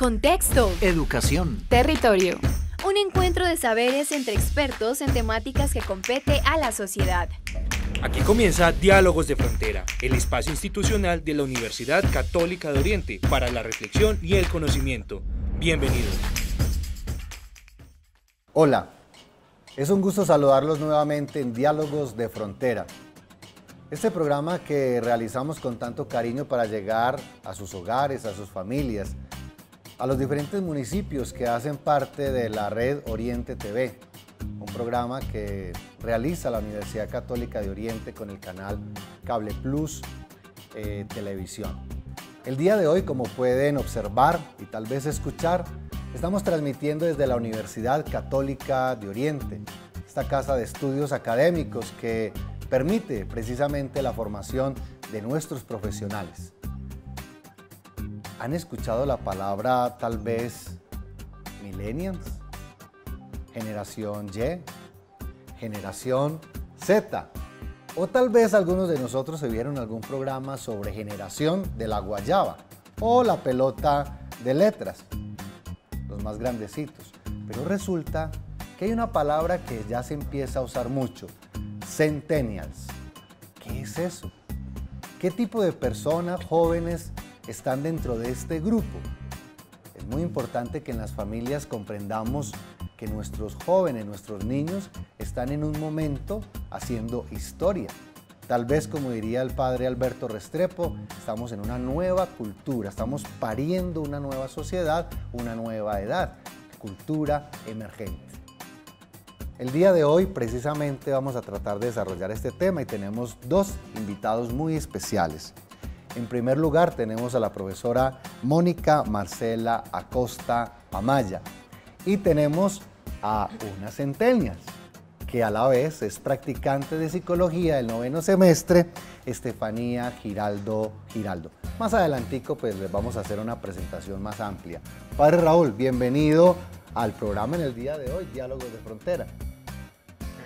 Contexto. Educación. Territorio. Un encuentro de saberes entre expertos en temáticas que compete a la sociedad. Aquí comienza Diálogos de Frontera, el espacio institucional de la Universidad Católica de Oriente para la reflexión y el conocimiento. Bienvenidos. Hola, es un gusto saludarlos nuevamente en Diálogos de Frontera. Este programa que realizamos con tanto cariño para llegar a sus hogares, a sus familias, a los diferentes municipios que hacen parte de la red Oriente TV, un programa que realiza la Universidad Católica de Oriente con el canal Cable Plus Televisión. El día de hoy, como pueden observar y tal vez escuchar, estamos transmitiendo desde la Universidad Católica de Oriente, esta casa de estudios académicos que permite precisamente la formación de nuestros profesionales. ¿Han escuchado la palabra tal vez millennials? Generación Y, generación Z, o tal vez algunos de nosotros se vieron algún programa sobre generación de la guayaba o la pelota de letras, los más grandecitos. Pero resulta que hay una palabra que ya se empieza a usar mucho, centennials. ¿Qué es eso? ¿Qué tipo de personas jóvenes están dentro de este grupo? Es muy importante que en las familias comprendamos que nuestros jóvenes, nuestros niños, están en un momento haciendo historia. Tal vez, como diría el padre Alberto Restrepo, estamos en una nueva cultura, estamos pariendo una nueva sociedad, una nueva edad, cultura emergente. El día de hoy precisamente vamos a tratar de desarrollar este tema y tenemos dos invitados muy especiales. En primer lugar tenemos a la profesora Mónica Marcela Acosta Amaya y tenemos a una centennial que a la vez es practicante de psicología del 9º semestre, Estefanía Giraldo. Más adelantico pues les vamos a hacer una presentación más amplia. Padre Raúl, bienvenido al programa en el día de hoy, Diálogos de Frontera.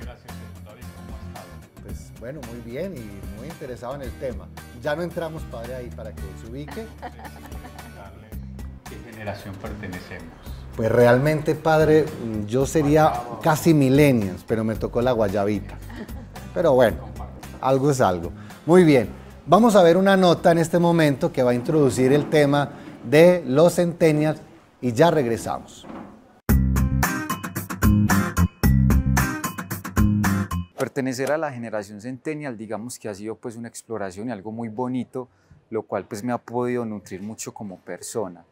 Gracias, David, ¿cómo has estado? Pues bueno, muy bien y muy interesado en el tema. Ya no entramos, padre, ahí para que se ubique. ¿Qué generación pertenecemos? Pues realmente, padre, yo sería casi millennials, pero me tocó la guayabita. Pero bueno, algo es algo. Muy bien, vamos a ver una nota en este momento que va a introducir el tema de los centennials y ya regresamos. Pertenecer a la generación centennial, digamos que ha sido pues una exploración y algo muy bonito, lo cual pues me ha podido nutrir mucho como persona.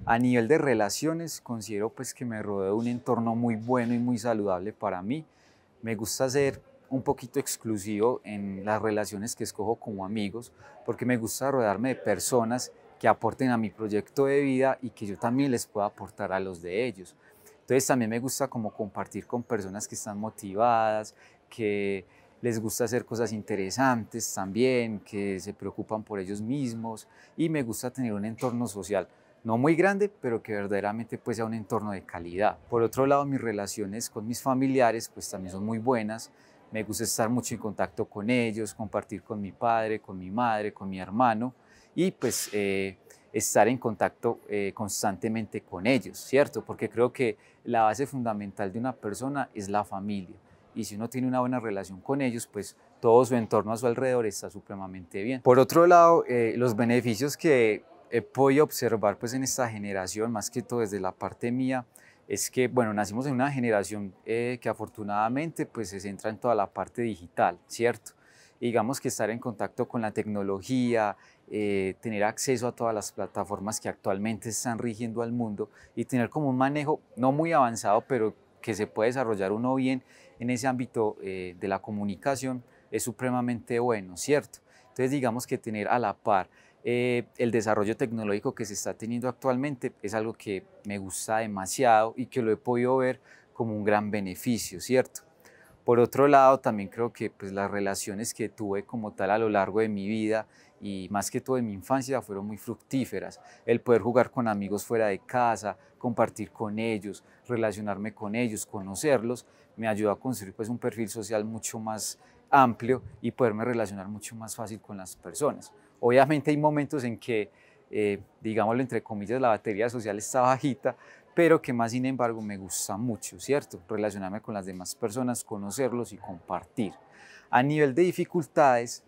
A nivel de relaciones, considero pues que me rodeo de un entorno muy bueno y muy saludable para mí. Me gusta ser un poquito exclusivo en las relaciones que escojo como amigos, porque me gusta rodearme de personas que aporten a mi proyecto de vida y que yo también les pueda aportar a los de ellos. Entonces también me gusta como compartir con personas que están motivadas, que les gusta hacer cosas interesantes también, que se preocupan por ellos mismos, y me gusta tener un entorno social no muy grande, pero que verdaderamente pues sea un entorno de calidad. Por otro lado, mis relaciones con mis familiares pues también son muy buenas. Me gusta estar mucho en contacto con ellos, compartir con mi padre, con mi madre, con mi hermano y pues estar en contacto constantemente con ellos, ¿cierto? Porque creo que la base fundamental de una persona es la familia. Y si uno tiene una buena relación con ellos, pues todo su entorno a su alrededor está supremamente bien. Por otro lado, los beneficios que he podido observar pues en esta generación, más que todo desde la parte mía, es que bueno, nacimos en una generación que afortunadamente pues se centra en toda la parte digital, ¿cierto? Y digamos que estar en contacto con la tecnología, tener acceso a todas las plataformas que actualmente están rigiendo al mundo y tener como un manejo no muy avanzado, pero que se puede desarrollar uno bien en ese ámbito de la comunicación es supremamente bueno, ¿cierto? Entonces digamos que tener a la par el desarrollo tecnológico que se está teniendo actualmente es algo que me gusta demasiado y que lo he podido ver como un gran beneficio, ¿cierto? Por otro lado, también creo que pues, las relaciones que tuve como tal a lo largo de mi vida y más que todo en mi infancia fueron muy fructíferas. El poder jugar con amigos fuera de casa, compartir con ellos, relacionarme con ellos, conocerlos, me ayudó a construir pues, un perfil social mucho más amplio y poderme relacionar mucho más fácil con las personas. Obviamente hay momentos en que digámoslo entre comillas, la batería social está bajita, pero que más sin embargo me gusta mucho, ¿cierto? Relacionarme con las demás personas, conocerlos y compartir. A nivel de dificultades,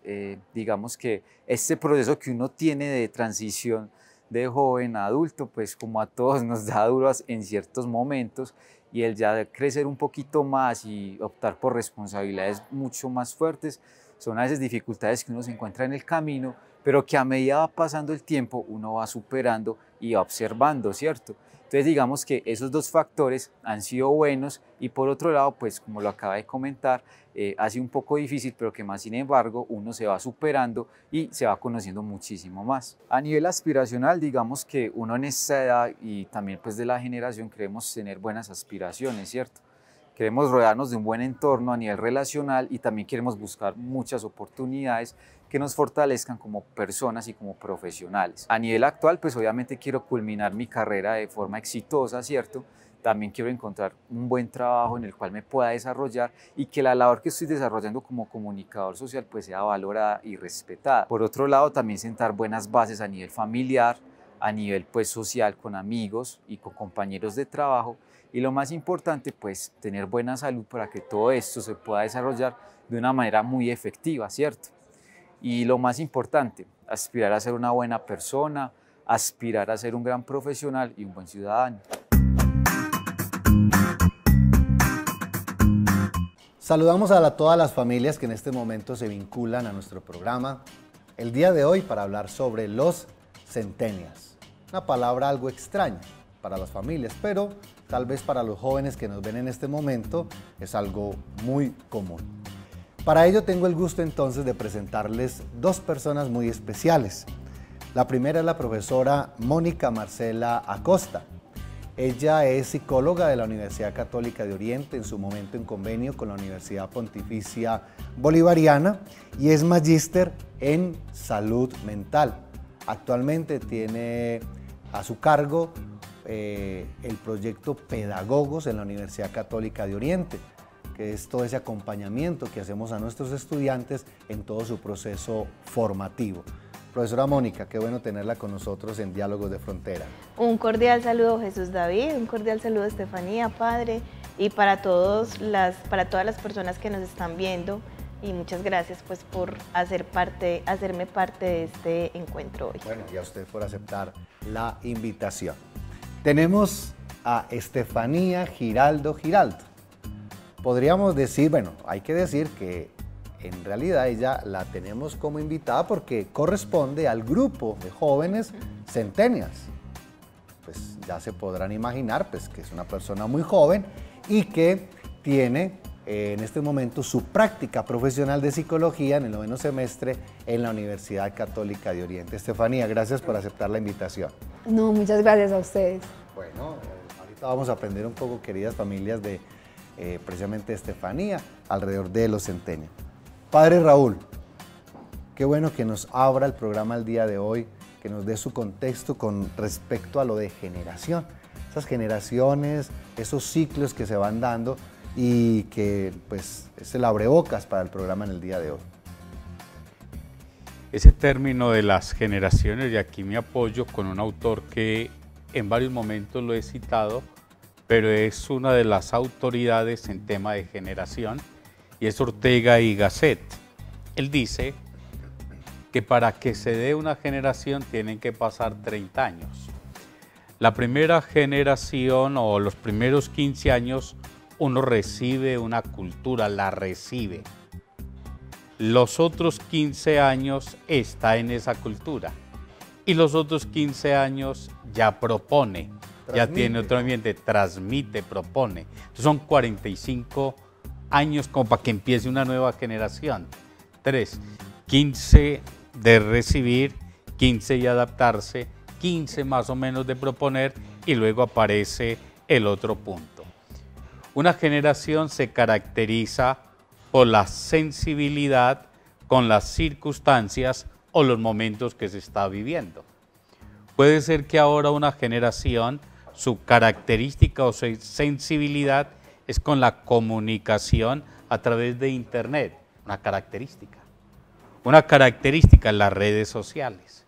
digamos que este proceso que uno tiene de transición de joven a adulto, pues como a todos nos da duras en ciertos momentos, y el ya crecer un poquito más y optar por responsabilidades mucho más fuertes, son a veces dificultades que uno se encuentra en el camino, pero que a medida va pasando el tiempo uno va superando y va observando, ¿cierto? Entonces digamos que esos dos factores han sido buenos, y por otro lado, pues como lo acaba de comentar, ha sido un poco difícil, pero que más sin embargo uno se va superando y se va conociendo muchísimo más. A nivel aspiracional, digamos que uno en esta edad y también pues de la generación queremos tener buenas aspiraciones, ¿cierto? Queremos rodearnos de un buen entorno a nivel relacional, y también queremos buscar muchas oportunidades que nos fortalezcan como personas y como profesionales. A nivel actual, pues obviamente quiero culminar mi carrera de forma exitosa, ¿cierto? También quiero encontrar un buen trabajo en el cual me pueda desarrollar, y que la labor que estoy desarrollando como comunicador social pues sea valorada y respetada. Por otro lado, también sentar buenas bases a nivel familiar, a nivel pues social, con amigos y con compañeros de trabajo, y lo más importante, pues tener buena salud para que todo esto se pueda desarrollar de una manera muy efectiva, ¿cierto? Y lo más importante, aspirar a ser una buena persona, aspirar a ser un gran profesional y un buen ciudadano. Saludamos a todas las familias que en este momento se vinculan a nuestro programa el día de hoy para hablar sobre los centennials. Una palabra algo extraña para las familias, pero tal vez para los jóvenes que nos ven en este momento es algo muy común. Para ello tengo el gusto entonces de presentarles dos personas muy especiales. La primera es la profesora Mónica Marcela Acosta. Ella es psicóloga de la Universidad Católica de Oriente, en su momento en convenio con la Universidad Pontificia Bolivariana, y es magíster en salud mental. Actualmente tiene a su cargo el proyecto Pedagogos en la Universidad Católica de Oriente, que es todo ese acompañamiento que hacemos a nuestros estudiantes en todo su proceso formativo. Profesora Mónica, qué bueno tenerla con nosotros en Diálogos de Frontera. Un cordial saludo, Jesús David, un cordial saludo, Estefanía, padre, y para todas las personas que nos están viendo, y muchas gracias pues por hacerme parte de este encuentro hoy. Bueno, y a usted por aceptar la invitación. Tenemos a Estefanía Giraldo. Podríamos decir, bueno, hay que decir que en realidad ella la tenemos como invitada porque corresponde al grupo de jóvenes centennials. Pues ya se podrán imaginar pues, que es una persona muy joven y que tiene en este momento su práctica profesional de psicología en el 9º semestre en la Universidad Católica de Oriente. Estefanía, gracias por aceptar la invitación. No, muchas gracias a ustedes. Bueno, ahorita vamos a aprender un poco, queridas familias, de precisamente Estefanía alrededor de los centennials. Padre Raúl, qué bueno que nos abra el programa el día de hoy, que nos dé su contexto con respecto a lo de generación. Esas generaciones, esos ciclos que se van dando y que pues es el abrebocas para el programa en el día de hoy. Ese término de las generaciones, y aquí me apoyo con un autor que en varios momentos lo he citado, pero es una de las autoridades en tema de generación, y es Ortega y Gasset. Él dice que para que se dé una generación tienen que pasar 30 años. La primera generación o los primeros 15 años uno recibe una cultura, la recibe. Los otros 15 años está en esa cultura y los otros 15 años ya propone, ya tiene otro ambiente, transmite, propone. Entonces son 45 años como para que empiece una nueva generación. 15 de recibir, 15 de adaptarse, 15 más o menos de proponer, y luego aparece el otro punto. Una generación se caracteriza por la sensibilidad con las circunstancias o los momentos que se está viviendo. Puede ser que ahora una generación, su característica o su sensibilidad es con la comunicación a través de Internet, una característica. Una característica en las redes sociales.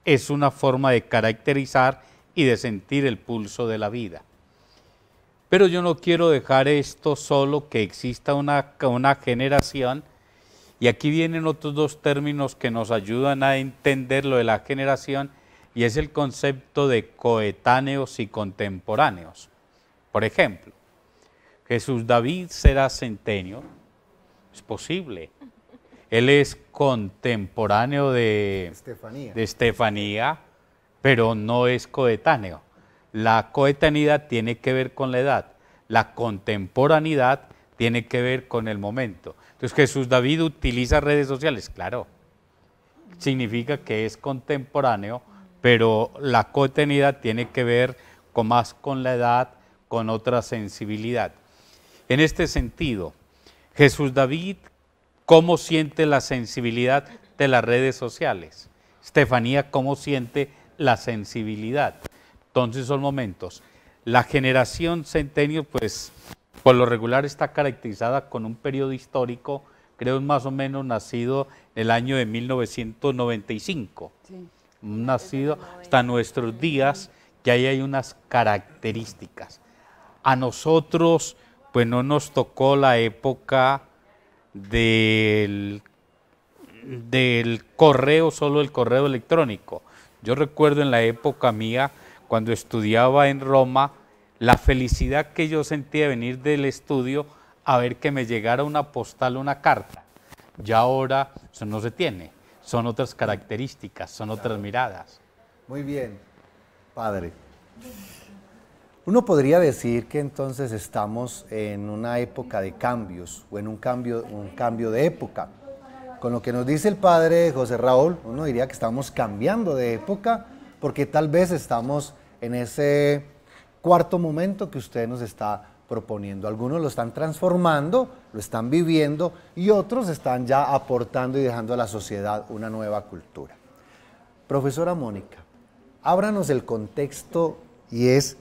es una forma de caracterizar y de sentir el pulso de la vida. Pero yo no quiero dejar esto solo, que exista una generación, y aquí vienen otros dos términos que nos ayudan a entender lo de la generación, y es el concepto de coetáneos y contemporáneos. Por ejemplo, Jesús David será centenio, es posible. Él es contemporáneo de Estefanía, pero no es coetáneo. La coetaneidad tiene que ver con la edad, la contemporaneidad tiene que ver con el momento. Entonces, Jesús David utiliza redes sociales, claro, significa que es contemporáneo, pero la coetaneidad tiene que ver más con la edad, con otra sensibilidad. En este sentido, Jesús David, ¿cómo siente la sensibilidad de las redes sociales? Estefanía, ¿cómo siente la sensibilidad? Entonces son momentos. La generación centenio, pues, por lo regular está caracterizada con un periodo histórico, creo más o menos nacido en el año de 1995. Sí. Nacido hasta nuestros días, que ahí hay unas características. A nosotros, pues no nos tocó la época del correo, solo el correo electrónico. Yo recuerdo en la época mía, cuando estudiaba en Roma, la felicidad que yo sentía de venir del estudio a ver que me llegara una postal, una carta. Ya ahora eso no se tiene, son otras características, son otras miradas. Muy bien, padre. Uno podría decir que entonces estamos en una época de cambios o en un cambio de época. Con lo que nos dice el padre José Raúl, uno diría que estamos cambiando de época porque tal vez estamos en ese cuarto momento que usted nos está proponiendo. Algunos lo están transformando, lo están viviendo y otros están ya aportando y dejando a la sociedad una nueva cultura. Profesora Mónica, ábranos el contexto y es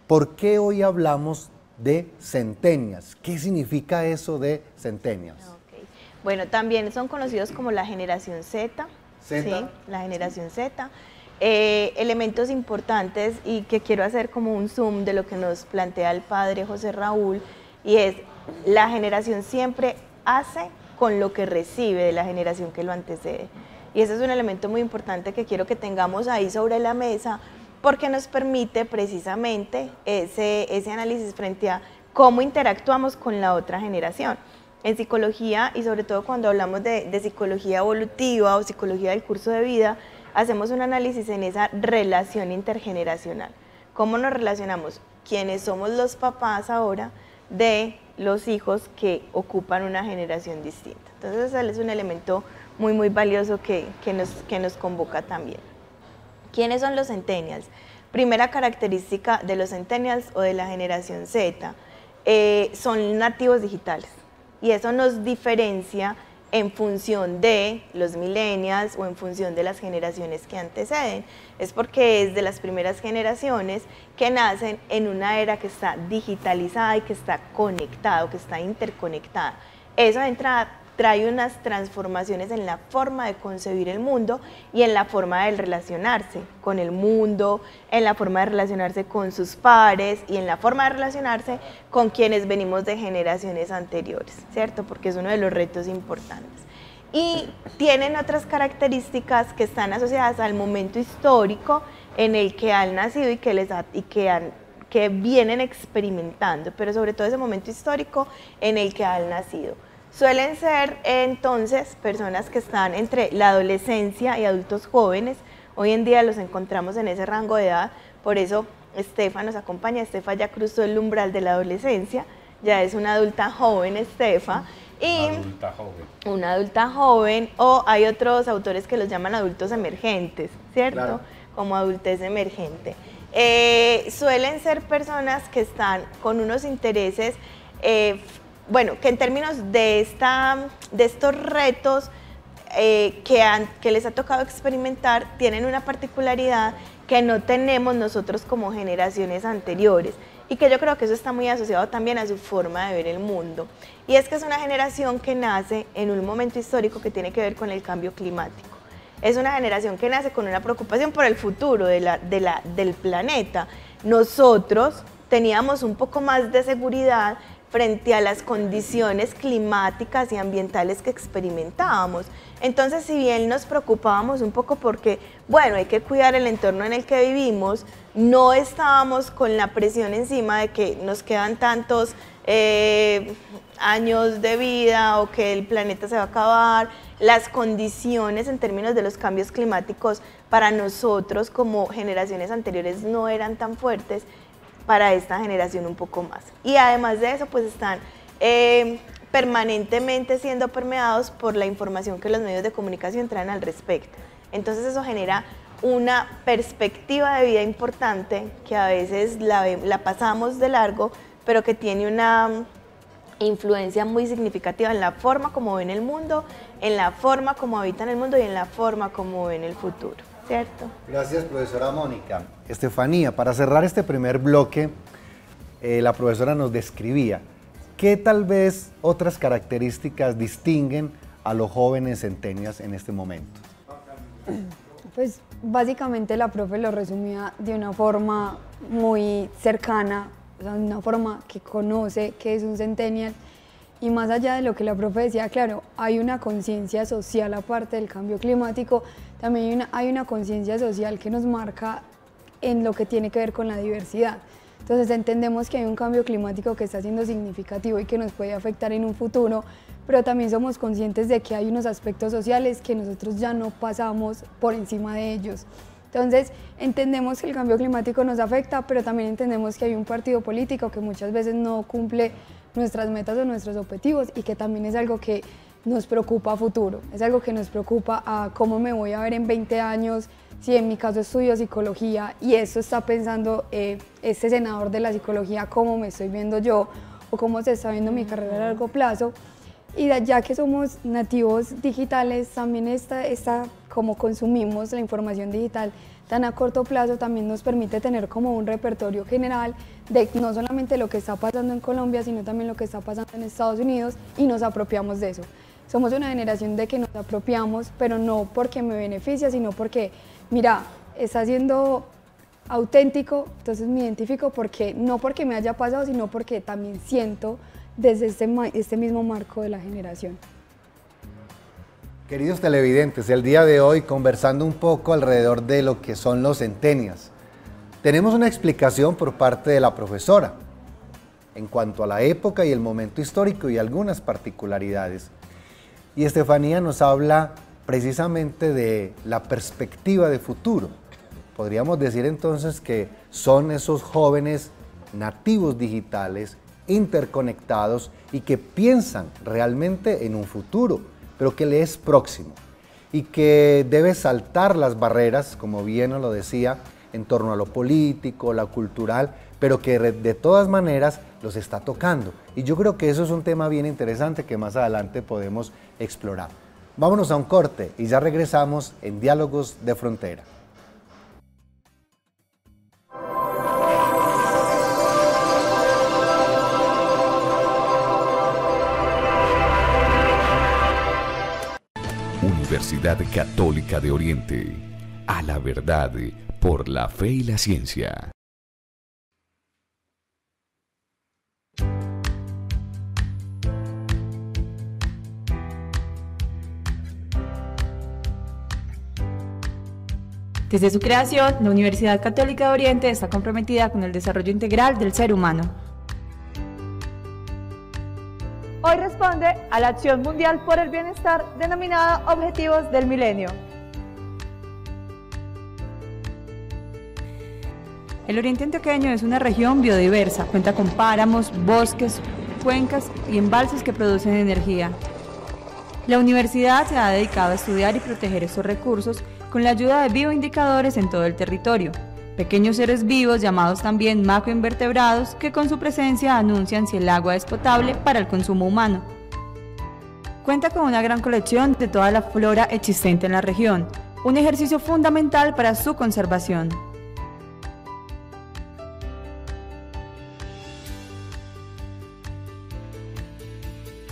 ¿por qué hoy hablamos de centennials? ¿Qué significa eso de centennials? Okay. Bueno, también son conocidos como la generación Z. ¿Z? Sí, la generación Z. Elementos importantes y que quiero hacer como un zoom de lo que nos plantea el padre José Raúl, y es la generación siempre hace con lo que recibe de la generación que lo antecede. Y ese es un elemento muy importante que quiero que tengamos ahí sobre la mesa, porque nos permite precisamente ese análisis frente a cómo interactuamos con la otra generación. En psicología, y sobre todo cuando hablamos de psicología evolutiva o psicología del curso de vida, hacemos un análisis en esa relación intergeneracional. ¿Cómo nos relacionamos? ¿Quiénes somos los papás ahora de los hijos que ocupan una generación distinta? Entonces, ese es un elemento muy, muy valioso que nos convoca también. ¿Quiénes son los centennials? Primera característica de los centennials o de la generación Z, son nativos digitales, y eso nos diferencia en función de los millennials o en función de las generaciones que anteceden. Es porque es de las primeras generaciones que nacen en una era que está digitalizada y que está conectada, que está interconectada. Eso de entrada trae unas transformaciones en la forma de concebir el mundo y en la forma de relacionarse con el mundo, en la forma de relacionarse con sus pares y en la forma de relacionarse con quienes venimos de generaciones anteriores, ¿cierto? Porque es uno de los retos importantes. Y tienen otras características que están asociadas al momento histórico en el que han nacido y que vienen experimentando, pero sobre todo ese momento histórico en el que han nacido. Suelen ser entonces personas que están entre la adolescencia y adultos jóvenes. Hoy en día los encontramos en ese rango de edad, por eso Estefa nos acompaña. Estefa ya cruzó el umbral de la adolescencia, ya es una adulta joven Estefa. Y una adulta joven, o hay otros autores que los llaman adultos emergentes, ¿cierto? Claro. Como adultez emergente. Suelen ser personas que están con unos intereses bueno, que en términos de estos retos que les ha tocado experimentar, tienen una particularidad que no tenemos nosotros como generaciones anteriores, y que yo creo que eso está muy asociado también a su forma de ver el mundo. Y es que es una generación que nace en un momento histórico que tiene que ver con el cambio climático. es una generación que nace con una preocupación por el futuro del planeta. Nosotros teníamos un poco más de seguridad frente a las condiciones climáticas y ambientales que experimentábamos. Entonces, si bien nos preocupábamos un poco porque, bueno, hay que cuidar el entorno en el que vivimos, no estábamos con la presión encima de que nos quedan tantos años de vida o que el planeta se va a acabar. Las condiciones en términos de los cambios climáticos para nosotros como generaciones anteriores no eran tan fuertes, para esta generación un poco más. Y además de eso, pues están permanentemente siendo permeados por la información que los medios de comunicación traen al respecto. Entonces eso genera una perspectiva de vida importante que a veces la pasamos de largo, pero que tiene una influencia muy significativa en la forma como ven el mundo, en la forma como habitan el mundo y en la forma como ven el futuro. ¿Cierto? Gracias, profesora Mónica. Estefanía, para cerrar este primer bloque, la profesora nos describía qué tal vez otras características distinguen a los jóvenes centenias en este momento. Pues básicamente la profe lo resumía de una forma muy cercana, o sea, una forma que conoce qué es un centennial. Y más allá de lo que la profe decía, claro, hay una conciencia social aparte del cambio climático, también hay una conciencia social que nos marca en lo que tiene que ver con la diversidad. Entonces entendemos que hay un cambio climático que está siendo significativo y que nos puede afectar en un futuro, pero también somos conscientes de que hay unos aspectos sociales que nosotros ya no pasamos por encima de ellos. Entonces entendemos que el cambio climático nos afecta, pero también entendemos que hay un partido político que muchas veces no cumple nuestras metas o nuestros objetivos y que también es algo que nos preocupa a futuro, es algo que nos preocupa a cómo me voy a ver en 20 años, si en mi caso estudio psicología y eso está pensando este senador de la psicología, cómo me estoy viendo yo o cómo se está viendo mi carrera a largo plazo. Y ya que somos nativos digitales, también como consumimos la información digital tan a corto plazo, también nos permite tener como un repertorio general de no solamente lo que está pasando en Colombia, sino también lo que está pasando en Estados Unidos y nos apropiamos de eso. Somos una generación de que nos apropiamos, pero no porque me beneficia, sino porque, mira, está siendo auténtico, entonces me identifico no porque me haya pasado, sino porque también siento desde este mismo marco de la generación. Queridos televidentes, el día de hoy conversando un poco alrededor de lo que son los centenias. Tenemos una explicación por parte de la profesora en cuanto a la época y el momento histórico y algunas particularidades. Y Estefanía nos habla precisamente de la perspectiva de futuro. Podríamos decir entonces que son esos jóvenes nativos digitales, interconectados y que piensan realmente en un futuro, pero que le es próximo y que debe saltar las barreras, como bien nos lo decía, en torno a lo político, lo cultural, pero que de todas maneras los está tocando. Y yo creo que eso es un tema bien interesante que más adelante podemos explorar. Vámonos a un corte y ya regresamos en Diálogos de Frontera. Universidad Católica de Oriente, a la verdad por la fe y la ciencia. Desde su creación, la Universidad Católica de Oriente está comprometida con el desarrollo integral del ser humano. Hoy responde a la Acción Mundial por el Bienestar denominada Objetivos del Milenio. El Oriente Antioqueño es una región biodiversa, cuenta con páramos, bosques, cuencas y embalses que producen energía. La universidad se ha dedicado a estudiar y proteger estos recursos con la ayuda de bioindicadores en todo el territorio, pequeños seres vivos llamados también macroinvertebrados que con su presencia anuncian si el agua es potable para el consumo humano. Cuenta con una gran colección de toda la flora existente en la región, un ejercicio fundamental para su conservación.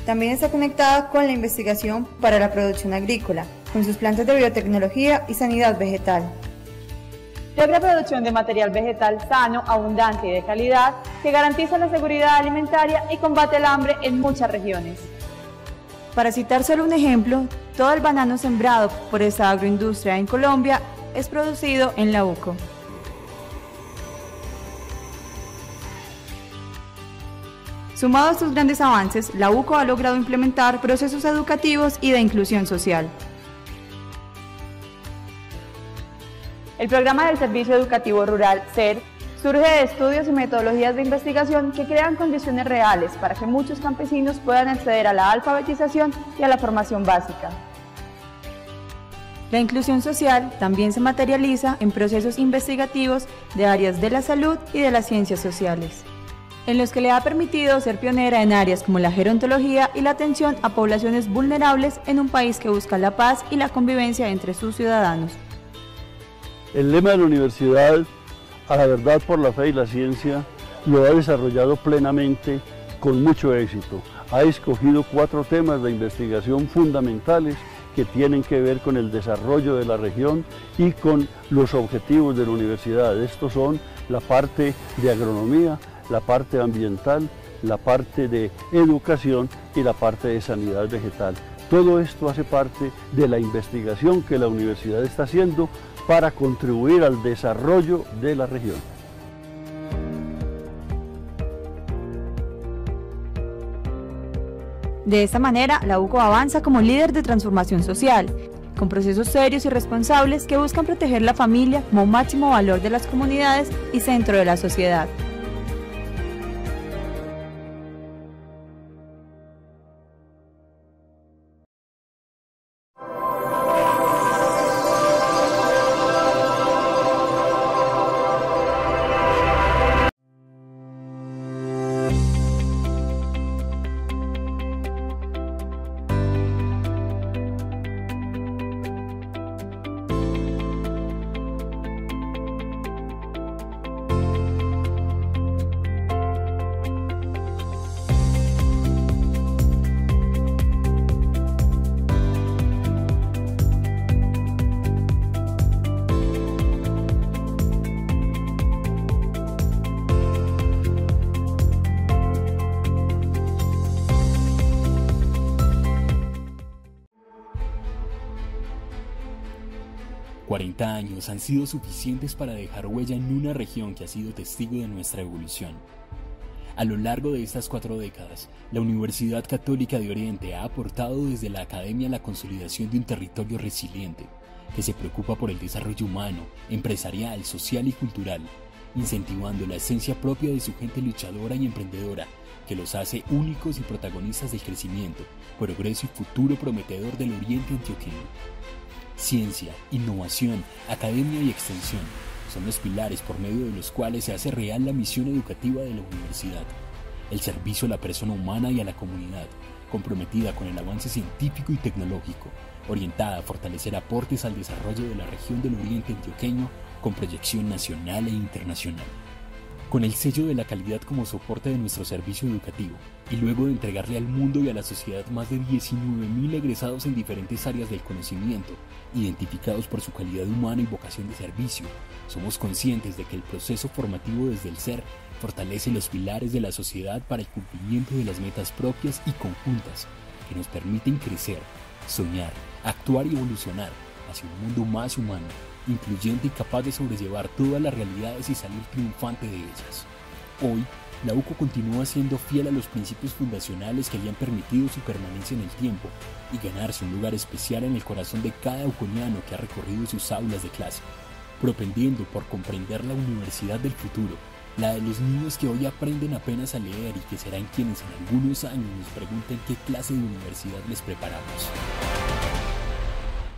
También está conectada con la investigación para la producción agrícola, con sus plantas de biotecnología y sanidad vegetal. Logra producción de material vegetal sano, abundante y de calidad que garantiza la seguridad alimentaria y combate el hambre en muchas regiones. Para citar solo un ejemplo, todo el banano sembrado por esta agroindustria en Colombia es producido en la UCO. Sumado a estos grandes avances, la UCO ha logrado implementar procesos educativos y de inclusión social. El programa del Servicio Educativo Rural, SER, surge de estudios y metodologías de investigación que crean condiciones reales para que muchos campesinos puedan acceder a la alfabetización y a la formación básica. La inclusión social también se materializa en procesos investigativos de áreas de la salud y de las ciencias sociales, en los que le ha permitido ser pionera en áreas como la gerontología y la atención a poblaciones vulnerables en un país que busca la paz y la convivencia entre sus ciudadanos. El lema de la universidad, a la verdad por la fe y la ciencia, lo ha desarrollado plenamente con mucho éxito. Ha escogido 4 temas de investigación fundamentales que tienen que ver con el desarrollo de la región y con los objetivos de la universidad. Estos son la parte de agronomía, la parte ambiental, la parte de educación y la parte de sanidad vegetal. Todo esto hace parte de la investigación que la universidad está haciendo para contribuir al desarrollo de la región. De esta manera, la UCO avanza como líder de transformación social, con procesos serios y responsables que buscan proteger la familia como máximo valor de las comunidades y centro de la sociedad. Años han sido suficientes para dejar huella en una región que ha sido testigo de nuestra evolución. A lo largo de estas 4 décadas, la Universidad Católica de Oriente ha aportado desde la academia la consolidación de un territorio resiliente, que se preocupa por el desarrollo humano, empresarial, social y cultural, incentivando la esencia propia de su gente luchadora y emprendedora, que los hace únicos y protagonistas del crecimiento, progreso y futuro prometedor del Oriente antioqueño. Ciencia, innovación, academia y extensión son los pilares por medio de los cuales se hace real la misión educativa de la universidad. El servicio a la persona humana y a la comunidad, comprometida con el avance científico y tecnológico, orientada a fortalecer aportes al desarrollo de la región del Oriente antioqueño con proyección nacional e internacional. Con el sello de la calidad como soporte de nuestro servicio educativo, y luego de entregarle al mundo y a la sociedad más de 19.000 egresados en diferentes áreas del conocimiento, identificados por su calidad humana y vocación de servicio, somos conscientes de que el proceso formativo desde el ser fortalece los pilares de la sociedad para el cumplimiento de las metas propias y conjuntas que nos permiten crecer, soñar, actuar y evolucionar hacia un mundo más humano, incluyente y capaz de sobrellevar todas las realidades y salir triunfante de ellas. Hoy, la UCO continúa siendo fiel a los principios fundacionales que le han permitido su permanencia en el tiempo y ganarse un lugar especial en el corazón de cada uconiano que ha recorrido sus aulas de clase, propendiendo por comprender la universidad del futuro, la de los niños que hoy aprenden apenas a leer y que serán quienes en algunos años nos pregunten qué clase de universidad les preparamos.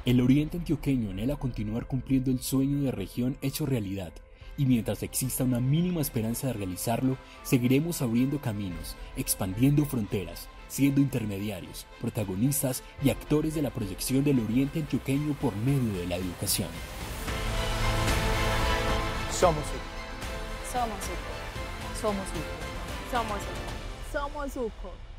El Oriente antioqueño anhela continuar cumpliendo el sueño de región hecho realidad, y mientras exista una mínima esperanza de realizarlo, seguiremos abriendo caminos, expandiendo fronteras, siendo intermediarios, protagonistas y actores de la proyección del Oriente antioqueño por medio de la educación. Somos UCO. Somos UCO. Somos UCO. Somos UCO. Somos UCO.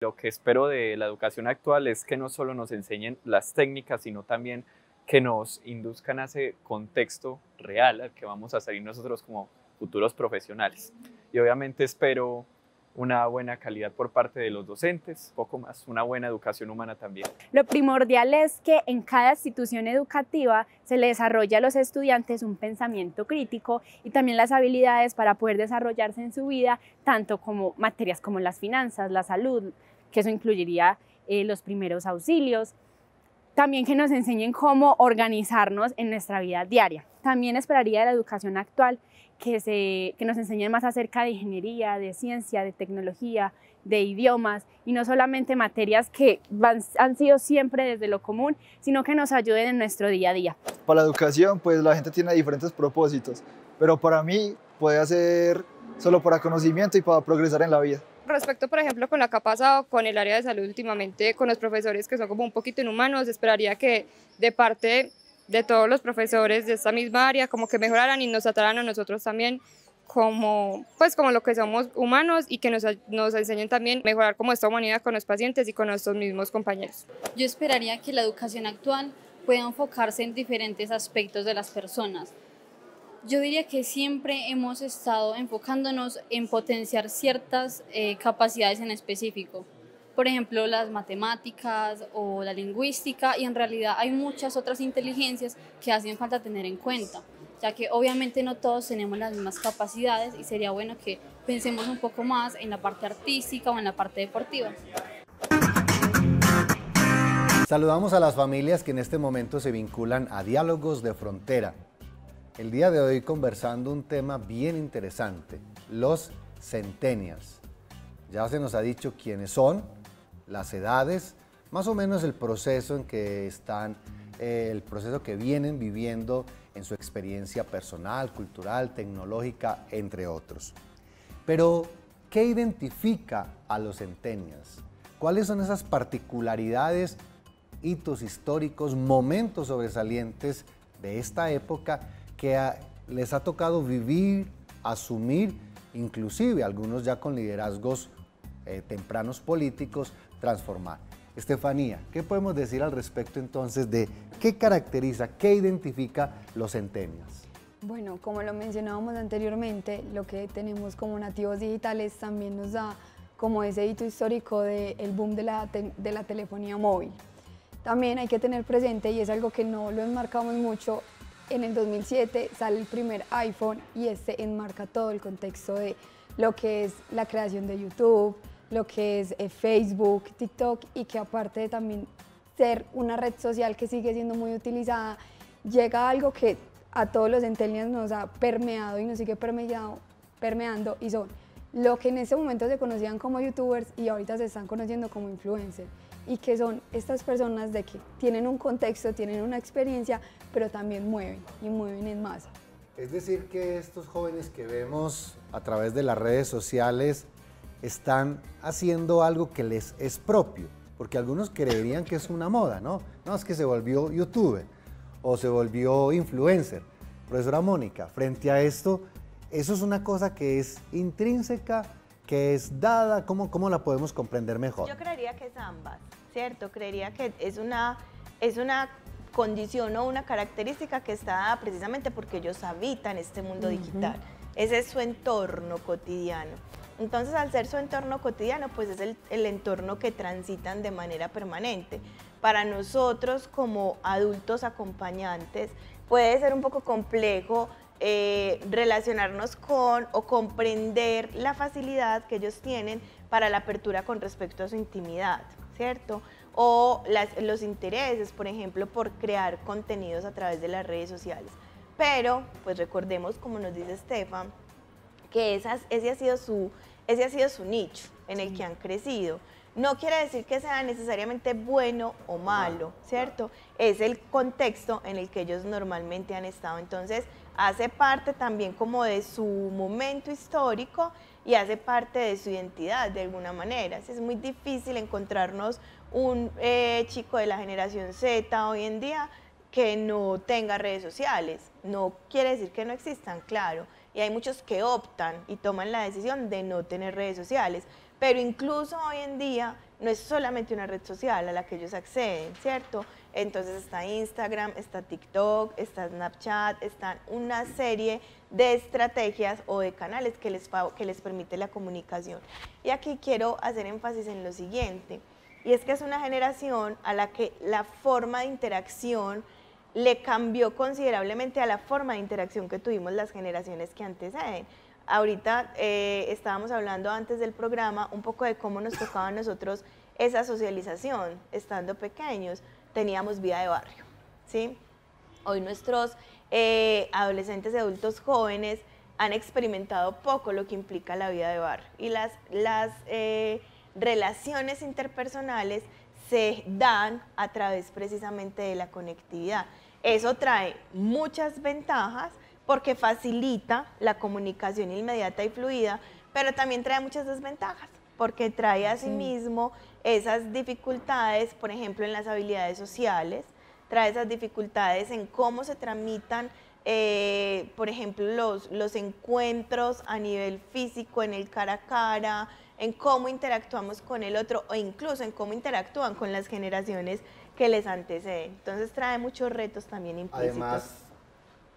Lo que espero de la educación actual es que no solo nos enseñen las técnicas, sino también que nos induzcan a ese contexto real al que vamos a salir nosotros como futuros profesionales. Y obviamente espero una buena calidad por parte de los docentes, poco más, una buena educación humana también. Lo primordial es que en cada institución educativa se le desarrolle a los estudiantes un pensamiento crítico y también las habilidades para poder desarrollarse en su vida, tanto como materias como las finanzas, la salud, que eso incluiría los primeros auxilios. También que nos enseñen cómo organizarnos en nuestra vida diaria. También esperaría de la educación actual que nos enseñen más acerca de ingeniería, de ciencia, de tecnología, de idiomas, y no solamente materias que han sido siempre desde lo común, sino que nos ayuden en nuestro día a día. Para la educación, pues la gente tiene diferentes propósitos, pero para mí puede ser solo para conocimiento y para progresar en la vida. Respecto, por ejemplo, con la que ha pasado con el área de salud últimamente, con los profesores que son como un poquito inhumanos, esperaría que de parte de todos los profesores de esta misma área como que mejoraran y nos trataran a nosotros también como lo que somos humanos, y que nos enseñen también a mejorar como esta humanidad con los pacientes y con nuestros mismos compañeros. Yo esperaría que la educación actual pueda enfocarse en diferentes aspectos de las personas. Yo diría que siempre hemos estado enfocándonos en potenciar ciertas capacidades en específico. Por ejemplo, las matemáticas o la lingüística, y en realidad hay muchas otras inteligencias que hacen falta tener en cuenta, ya que obviamente no todos tenemos las mismas capacidades y sería bueno que pensemos un poco más en la parte artística o en la parte deportiva. Saludamos a las familias que en este momento se vinculan a Diálogos de Frontera. El día de hoy conversando un tema bien interesante, los centennials. Ya se nos ha dicho quiénes son, las edades, más o menos el proceso en que están, el proceso que vienen viviendo en su experiencia personal, cultural, tecnológica, entre otros. Pero, ¿qué identifica a los centennials? ¿Cuáles son esas particularidades, hitos históricos, momentos sobresalientes de esta época que les ha tocado vivir, asumir, inclusive algunos ya con liderazgos tempranos políticos, transformar? Estefanía, ¿qué podemos decir al respecto entonces de qué caracteriza, qué identifica los centennials? Bueno, como lo mencionábamos anteriormente, lo que tenemos como nativos digitales también nos da como ese hito histórico del boom de la telefonía móvil. También hay que tener presente, y es algo que no lo enmarcamos mucho, en el 2007 sale el primer iPhone y este enmarca todo el contexto de lo que es la creación de YouTube, lo que es Facebook, TikTok, y que aparte de también ser una red social que sigue siendo muy utilizada, llega algo que a todos los centennials nos ha permeado y nos sigue permeando, y son lo que en ese momento se conocían como youtubers y ahorita se están conociendo como influencers, y que son estas personas de que tienen un contexto, tienen una experiencia, pero también mueven y mueven en masa. Es decir, que estos jóvenes que vemos a través de las redes sociales están haciendo algo que les es propio, porque algunos creerían que es una moda, ¿no? No, es que se volvió youtuber o se volvió influencer. Profesora Mónica, frente a esto, ¿eso es una cosa que es intrínseca, que es dada? ¿Cómo la podemos comprender mejor? Yo creería que es ambas, ¿cierto? Creería que es una condición o una característica que está dada precisamente porque ellos habitan este mundo digital. Ese es su entorno cotidiano. Entonces, al ser su entorno cotidiano, pues es el entorno que transitan de manera permanente. Para nosotros, como adultos acompañantes, puede ser un poco complejo relacionarnos con o comprender la facilidad que ellos tienen para la apertura con respecto a su intimidad, ¿cierto? O los intereses, por ejemplo, por crear contenidos a través de las redes sociales. Pero, pues recordemos, como nos dice Estefan, que ese ha sido su nicho en el que han crecido. No quiere decir que sea necesariamente bueno o malo, ¿cierto? Es el contexto en el que ellos normalmente han estado. Entonces, hace parte también como de su momento histórico y hace parte de su identidad de alguna manera. Es muy difícil encontrarnos un chico de la generación Z hoy en día que no tenga redes sociales. No quiere decir que no existan, claro. Y hay muchos que optan y toman la decisión de no tener redes sociales. Pero incluso hoy en día no es solamente una red social a la que ellos acceden, ¿cierto? Entonces está Instagram, está TikTok, está Snapchat, están una serie de estrategias o de canales que les permite la comunicación. Y aquí quiero hacer énfasis en lo siguiente, y es que es una generación a la que la forma de interacción le cambió considerablemente a la forma de interacción que tuvimos las generaciones que anteceden. Ahorita estábamos hablando antes del programa un poco de cómo nos tocaba a nosotros esa socialización, estando pequeños, teníamos vida de barrio, ¿sí? Hoy nuestros adolescentes y adultos jóvenes han experimentado poco lo que implica la vida de barrio, y las relaciones interpersonales se dan a través precisamente de la conectividad. Eso trae muchas ventajas porque facilita la comunicación inmediata y fluida, pero también trae muchas desventajas porque trae asimismo esas dificultades, por ejemplo, en las habilidades sociales, trae esas dificultades en cómo se tramitan, por ejemplo, los encuentros a nivel físico, en el cara a cara, en cómo interactuamos con el otro o incluso en cómo interactúan con las generaciones que les anteceden. Entonces trae muchos retos también implícitos. Además,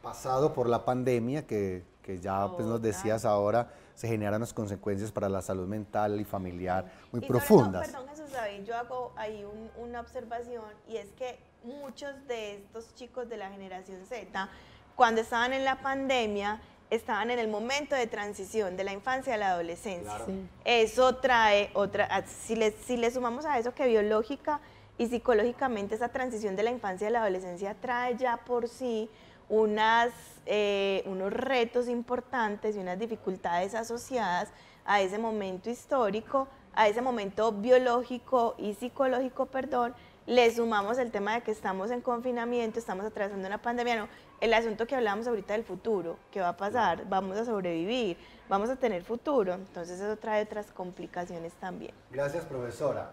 pasado por la pandemia, que ya pues, nos decías ahora, se generan las consecuencias para la salud mental y familiar muy profundas. Perdón, Jesús David, yo hago ahí una observación, y es que muchos de estos chicos de la generación Z, cuando estaban en la pandemia, estaban en el momento de transición de la infancia a la adolescencia. Claro. Sí. Eso trae si le sumamos a eso que biológica y psicológicamente esa transición de la infancia a la adolescencia trae ya por sí unos retos importantes y unas dificultades asociadas a ese momento histórico, a ese momento biológico y psicológico, perdón. Le sumamos el tema de que estamos en confinamiento, estamos atravesando una pandemia, no, el asunto que hablábamos ahorita del futuro, ¿qué va a pasar? Vamos a sobrevivir, vamos a tener futuro, entonces eso trae otras complicaciones también. Gracias, profesora.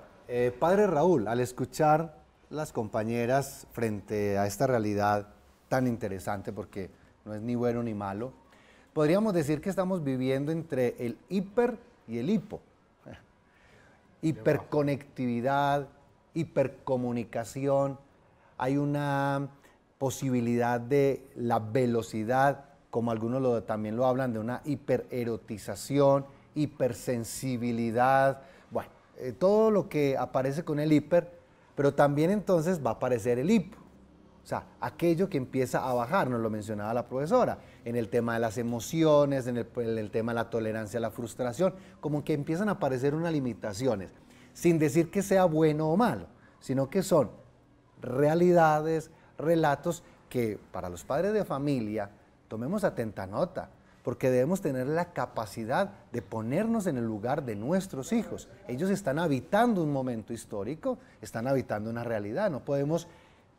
Padre Raúl, al escuchar las compañeras frente a esta realidad tan interesante, porque no es ni bueno ni malo, podríamos decir que estamos viviendo entre el hiper y el hipo. Hiperconectividad, hipercomunicación, hay una posibilidad de la velocidad, como algunos también lo hablan, de una hipererotización, hipersensibilidad, bueno, todo lo que aparece con el hiper, pero también entonces va a aparecer el hipo, o sea, aquello que empieza a bajar, nos lo mencionaba la profesora, en el tema de las emociones, en el tema de la tolerancia a la frustración, como que empiezan a aparecer unas limitaciones, sin decir que sea bueno o malo, sino que son realidades, relatos que para los padres de familia tomemos atenta nota, porque debemos tener la capacidad de ponernos en el lugar de nuestros hijos. Ellos están habitando un momento histórico, están habitando una realidad, no podemos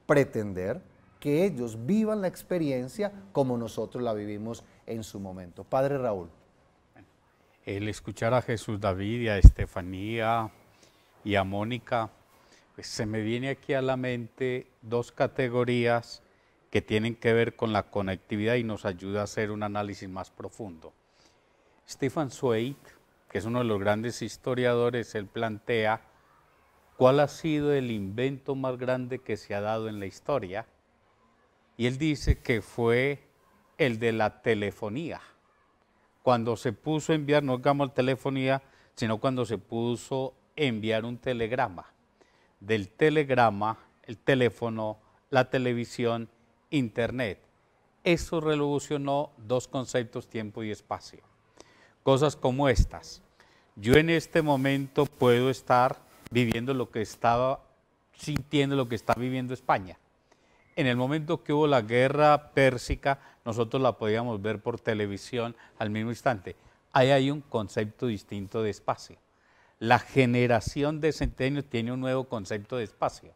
pretender que ellos vivan la experiencia como nosotros la vivimos en su momento. Padre Raúl. El escuchar a Jesús David y a Estefanía y a Mónica, pues se me viene aquí a la mente dos categorías que tienen que ver con la conectividad y nos ayuda a hacer un análisis más profundo. Stefan Zweig, que es uno de los grandes historiadores, él plantea cuál ha sido el invento más grande que se ha dado en la historia, y él dice que fue el de la telefonía. Cuando se puso a enviar, no digamos telefonía, sino cuando se puso a enviar un telegrama. Del telegrama, el teléfono, la televisión, internet. Eso revolucionó dos conceptos, tiempo y espacio. Cosas como estas. Yo en este momento puedo estar viviendo lo que estaba sintiendo, lo que está viviendo España. En el momento que hubo la guerra pérsica, nosotros la podíamos ver por televisión al mismo instante. Ahí hay un concepto distinto de espacio. La generación de centenios tiene un nuevo concepto de espacio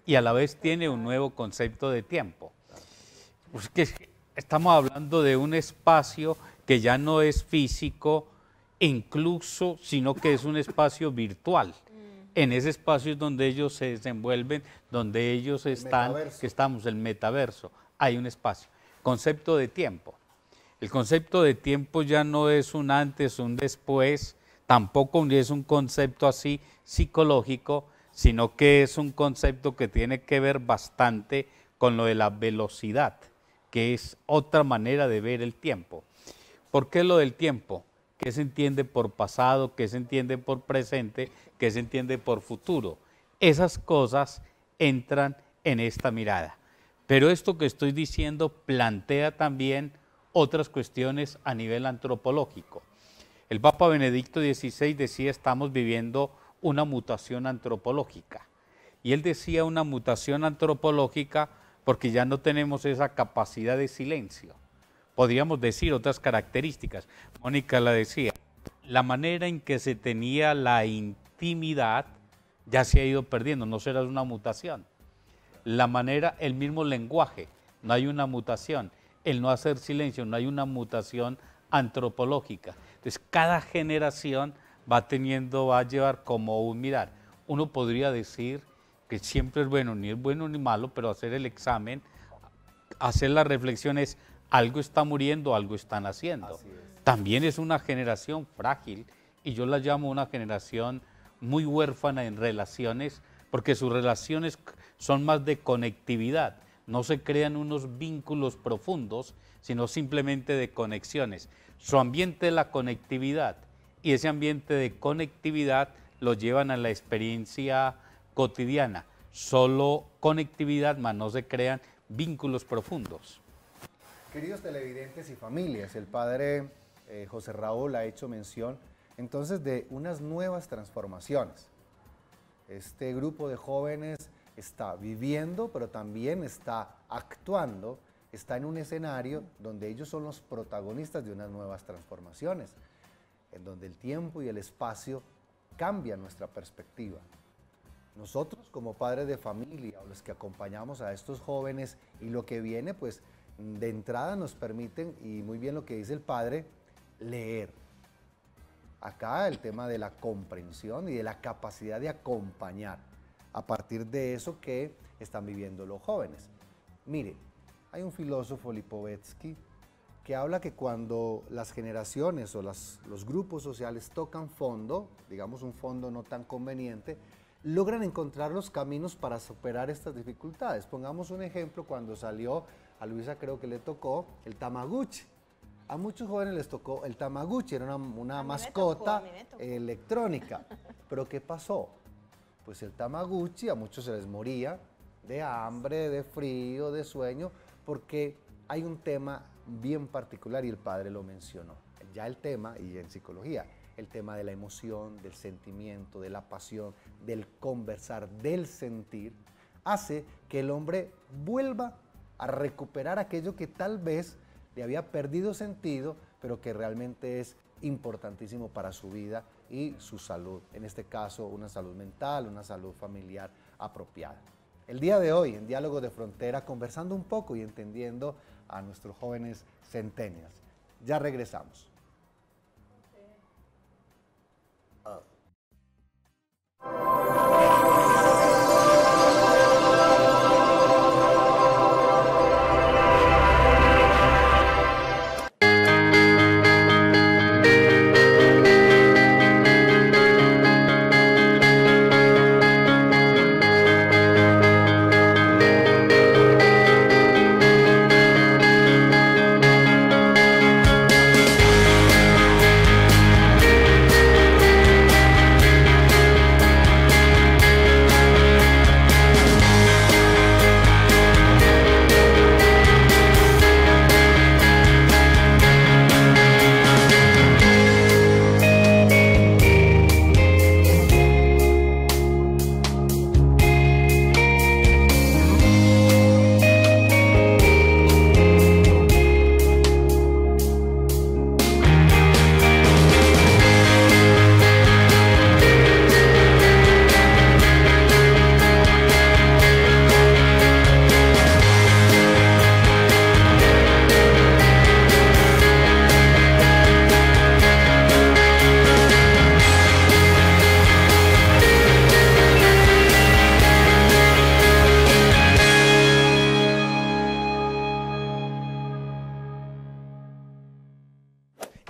y a la vez tiene un nuevo concepto de tiempo. Pues que estamos hablando de un espacio que ya no es físico incluso, sino que es un espacio virtual. En ese espacio es donde ellos se desenvuelven, donde ellos están, que estamos, el metaverso, hay un espacio. Concepto de tiempo. El concepto de tiempo ya no es un antes, un después, tampoco es un concepto así, psicológico, sino que es un concepto que tiene que ver bastante con lo de la velocidad, que es otra manera de ver el tiempo. ¿Por qué lo del tiempo? ¿Qué se entiende por pasado? ¿Qué se entiende por presente? ¿Qué se entiende por futuro? Esas cosas entran en esta mirada. Pero esto que estoy diciendo plantea también otras cuestiones a nivel antropológico. El Papa Benedicto XVI decía, estamos viviendo una mutación antropológica. Y él decía una mutación antropológica porque ya no tenemos esa capacidad de silencio. Podríamos decir otras características. Mónica la decía, la manera en que se tenía la intimidad ya se ha ido perdiendo, no será una mutación. La manera, el mismo lenguaje, no hay una mutación. El no hacer silencio, no hay una mutación antropológica. Entonces, cada generación va a llevar como un mirar. Uno podría decir que siempre es bueno, ni es bueno ni malo, pero hacer el examen, hacer las reflexiones, algo está muriendo, algo están haciendo. También es una generación frágil y yo la llamo una generación muy huérfana en relaciones, porque sus relaciones son más de conectividad, no se crean unos vínculos profundos, sino simplemente de conexiones. Su ambiente es la conectividad y ese ambiente de conectividad lo llevan a la experiencia cotidiana. Solo conectividad, más no se crean vínculos profundos. Queridos televidentes y familias, el padre José Raúl ha hecho mención entonces de unas nuevas transformaciones. Este grupo de jóvenes está viviendo, pero también está actuando, está en un escenario donde ellos son los protagonistas de unas nuevas transformaciones, en donde el tiempo y el espacio cambian nuestra perspectiva. Nosotros como padres de familia o los que acompañamos a estos jóvenes y lo que viene, pues de entrada nos permiten, y muy bien lo que dice el padre, leer. Acá el tema de la comprensión y de la capacidad de acompañar a partir de eso que están viviendo los jóvenes. Mire, hay un filósofo, Lipovetsky, que habla que cuando las generaciones o los grupos sociales tocan fondo, digamos un fondo no tan conveniente, logran encontrar los caminos para superar estas dificultades. Pongamos un ejemplo, cuando salió, a Luisa creo que le tocó el Tamagotchi. A muchos jóvenes les tocó el Tamagotchi, era una mascota electrónica. Pero ¿qué pasó? Pues el Tamagotchi a muchos se les moría de hambre, de frío, de sueño, porque hay un tema bien particular y el padre lo mencionó. Ya el tema, y en psicología, el tema de la emoción, del sentimiento, de la pasión, del conversar, del sentir, hace que el hombre vuelva a recuperar aquello que tal vez le había perdido sentido, pero que realmente es importantísimo para su vida y su salud. En este caso, una salud mental, una salud familiar apropiada. El día de hoy, en Diálogos de Frontera, conversando un poco y entendiendo a nuestros jóvenes centennials. Ya regresamos.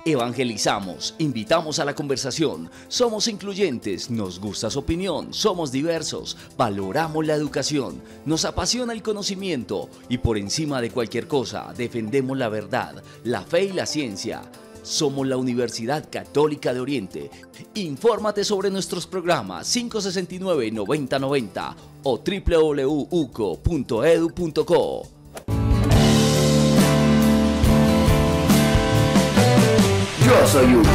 Evangelizamos, invitamos a la conversación, somos incluyentes, nos gusta su opinión, somos diversos, valoramos la educación, nos apasiona el conocimiento y por encima de cualquier cosa defendemos la verdad, la fe y la ciencia. Somos la Universidad Católica de Oriente. Infórmate sobre nuestros programas 569-9090 o www.uco.edu.co. Yo soy UCO.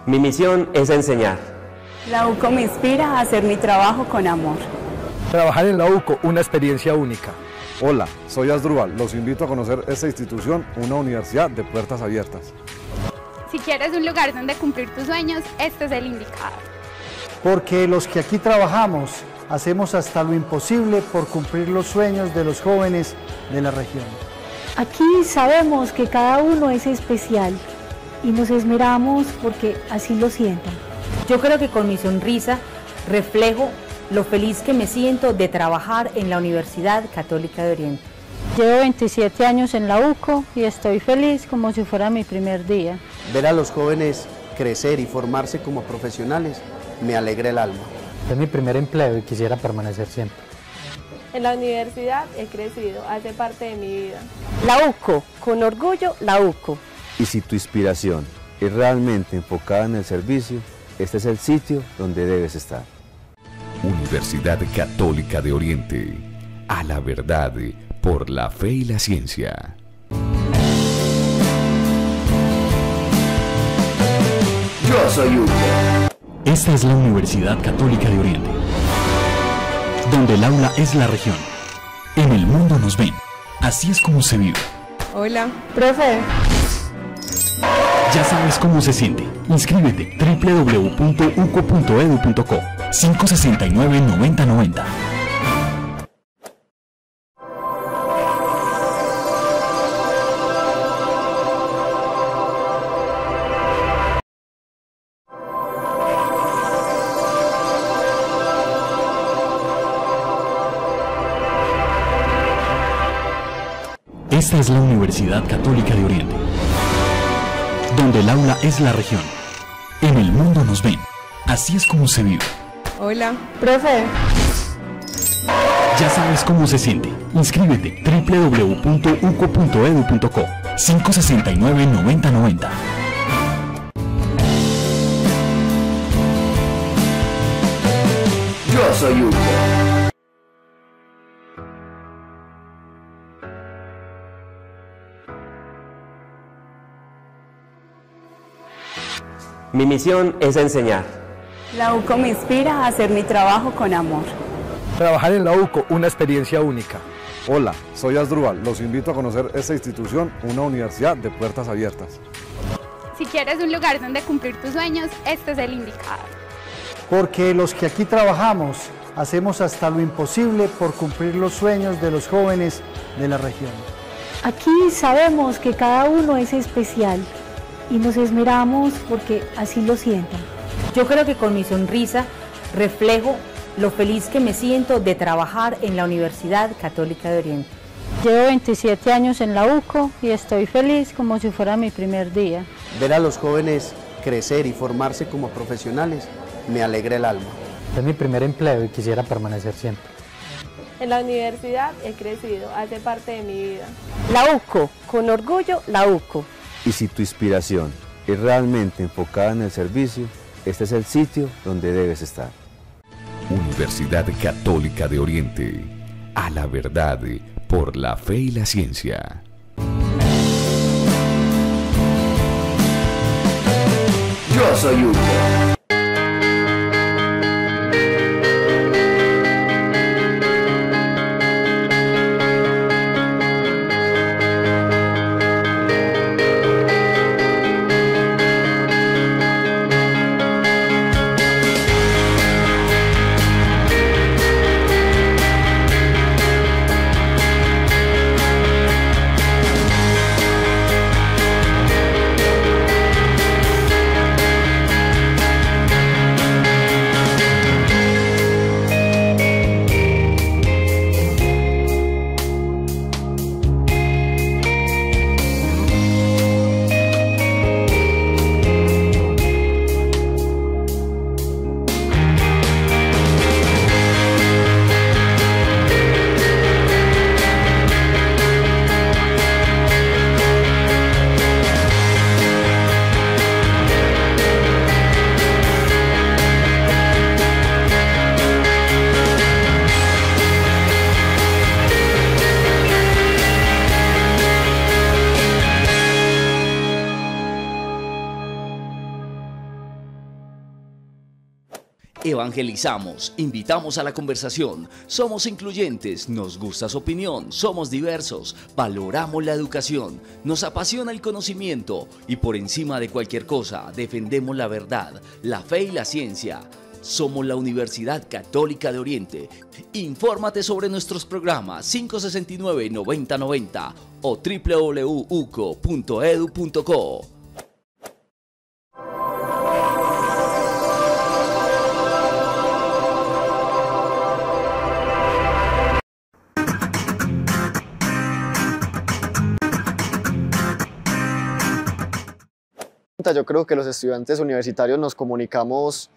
Mi misión es enseñar. La UCO me inspira a hacer mi trabajo con amor. Trabajar en la UCO, una experiencia única. Hola, soy Asdrúbal. Los invito a conocer esta institución, una universidad de puertas abiertas. Si quieres un lugar donde cumplir tus sueños, este es el indicado. Porque los que aquí trabajamos hacemos hasta lo imposible por cumplir los sueños de los jóvenes de la región. Aquí sabemos que cada uno es especial y nos esmeramos porque así lo sientan. Yo creo que con mi sonrisa reflejo lo feliz que me siento de trabajar en la Universidad Católica de Oriente. Llevo 27 años en la UCO y estoy feliz como si fuera mi primer día. Ver a los jóvenes crecer y formarse como profesionales me alegra el alma. Es mi primer empleo y quisiera permanecer siempre. En la universidad he crecido, hace parte de mi vida. La UCO, con orgullo, la UCO. Y si tu inspiración es realmente enfocada en el servicio, este es el sitio donde debes estar. Universidad Católica de Oriente. A la verdad, por la fe y la ciencia. Yo soy UCO. Esta es la Universidad Católica de Oriente, donde el aula es la región. En el mundo nos ven. Así es como se vive. Hola, profe. Ya sabes cómo se siente. Inscríbete www.uco.edu.co 569-9090. Esta es la Universidad Católica de Oriente, donde el aula es la región. En el mundo nos ven. Así es como se vive. Hola, profe. Ya sabes cómo se siente. Inscríbete www.uco.edu.co 569-9090. Yo soy UCO. Mi misión es enseñar. La UCO me inspira a hacer mi trabajo con amor. Trabajar en la UCO, una experiencia única. Hola, soy Asdrúbal. Los invito a conocer esta institución, una universidad de puertas abiertas. Si quieres un lugar donde cumplir tus sueños, este es el indicado. Porque los que aquí trabajamos hacemos hasta lo imposible por cumplir los sueños de los jóvenes de la región. Aquí sabemos que cada uno es especial y nos esmeramos porque así lo sientan. Yo creo que con mi sonrisa reflejo lo feliz que me siento de trabajar en la Universidad Católica de Oriente. Llevo 27 años en la UCO y estoy feliz como si fuera mi primer día. Ver a los jóvenes crecer y formarse como profesionales me alegra el alma. Es mi primer empleo y quisiera permanecer siempre. En la universidad he crecido, hace parte de mi vida. La UCO, con orgullo, la UCO. Y si tu inspiración es realmente enfocada en el servicio, este es el sitio donde debes estar. Universidad Católica de Oriente. A la verdad, por la fe y la ciencia. Yo soy UCO. Evangelizamos, invitamos a la conversación, somos incluyentes, nos gusta su opinión, somos diversos, valoramos la educación, nos apasiona el conocimiento y por encima de cualquier cosa defendemos la verdad, la fe y la ciencia. Somos la Universidad Católica de Oriente. Infórmate sobre nuestros programas 569-9090 o www.uco.edu.co. Yo creo que los estudiantes universitarios nos comunicamos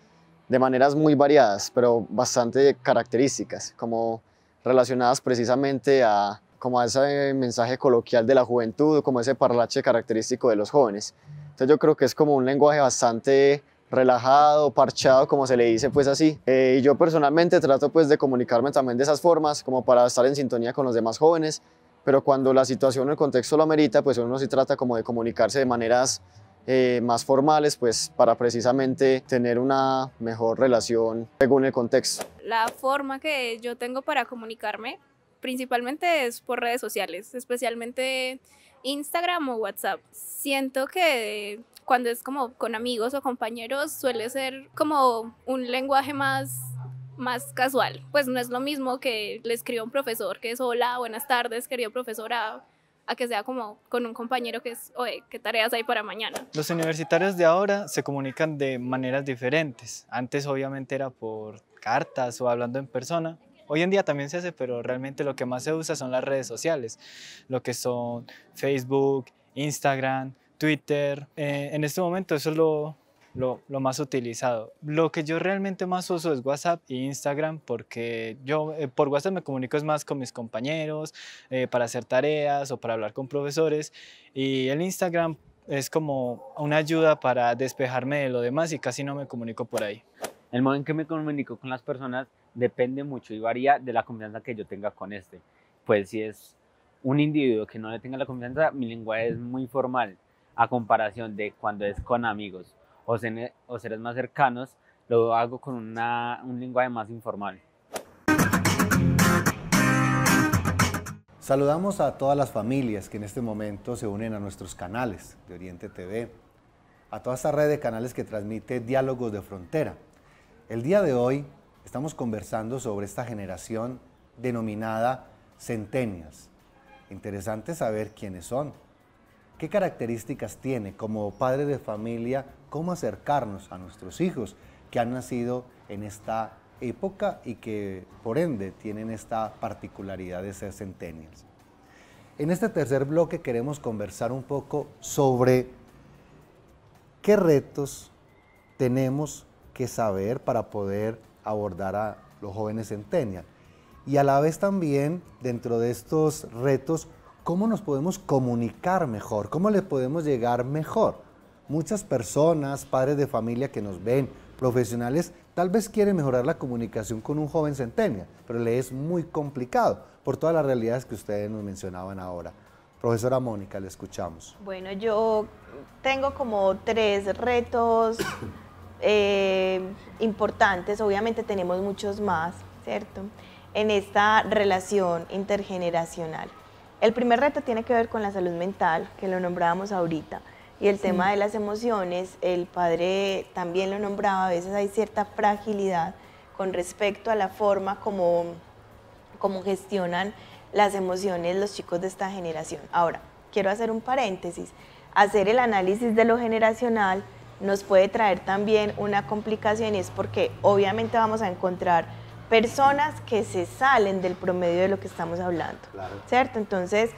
de maneras muy variadas, pero bastante características, como relacionadas precisamente a ese mensaje coloquial de la juventud, como ese parlache característico de los jóvenes. Entonces yo creo que es como un lenguaje bastante relajado, parchado, como se le dice pues así. Y yo personalmente trato pues de comunicarme también de esas formas, como para estar en sintonía con los demás jóvenes, pero cuando la situación o el contexto lo amerita, pues uno sí trata como de comunicarse de maneras más formales, pues para precisamente tener una mejor relación según el contexto. La forma que yo tengo para comunicarme principalmente es por redes sociales, especialmente Instagram o WhatsApp. Siento que cuando es como con amigos o compañeros suele ser como un lenguaje más casual, pues no es lo mismo que le escriba a un profesor que es hola, buenas tardes, querido profesor, a que sea como con un compañero que es, oye, ¿qué tareas hay para mañana? Los universitarios de ahora se comunican de maneras diferentes. Antes obviamente era por cartas o hablando en persona. Hoy en día también se hace, pero realmente lo que más se usa son las redes sociales, lo que son Facebook, Instagram, Twitter. En este momento eso es lo más utilizado. Lo que yo realmente más uso es WhatsApp e Instagram, porque yo por WhatsApp me comunico es más con mis compañeros para hacer tareas o para hablar con profesores, y el Instagram es como una ayuda para despejarme de lo demás y casi no me comunico por ahí. El modo en que me comunico con las personas depende mucho y varía de la confianza que yo tenga con este. Pues si es un individuo que no le tenga la confianza, mi lenguaje es muy formal a comparación de cuando es con amigos o seres más cercanos, lo hago con un lenguaje más informal. Saludamos a todas las familias que en este momento se unen a nuestros canales de Oriente TV, a toda esta red de canales que transmite Diálogos de Frontera. El día de hoy estamos conversando sobre esta generación denominada Centennials. Interesante saber quiénes son. ¿Qué características tiene como padre de familia? ¿Cómo acercarnos a nuestros hijos que han nacido en esta época y que por ende tienen esta particularidad de ser centennials? En este tercer bloque queremos conversar un poco sobre qué retos tenemos que saber para poder abordar a los jóvenes centennials y a la vez también dentro de estos retos cómo nos podemos comunicar mejor, cómo le podemos llegar mejor. Muchas personas, padres de familia que nos ven, profesionales, tal vez quieren mejorar la comunicación con un joven centennial, pero le es muy complicado por todas las realidades que ustedes nos mencionaban ahora. Profesora Mónica, le escuchamos. Bueno, yo tengo como 3 retos importantes, obviamente tenemos muchos más, ¿cierto?, en esta relación intergeneracional. El primer reto tiene que ver con la salud mental, que lo nombrábamos ahorita, y el tema de las emociones, el padre también lo nombraba, a veces hay cierta fragilidad con respecto a la forma como gestionan las emociones los chicos de esta generación. Ahora, quiero hacer un paréntesis, hacer el análisis de lo generacional nos puede traer también una complicación, y es porque obviamente vamos a encontrar personas que se salen del promedio de lo que estamos hablando, claro, ¿cierto? Entonces,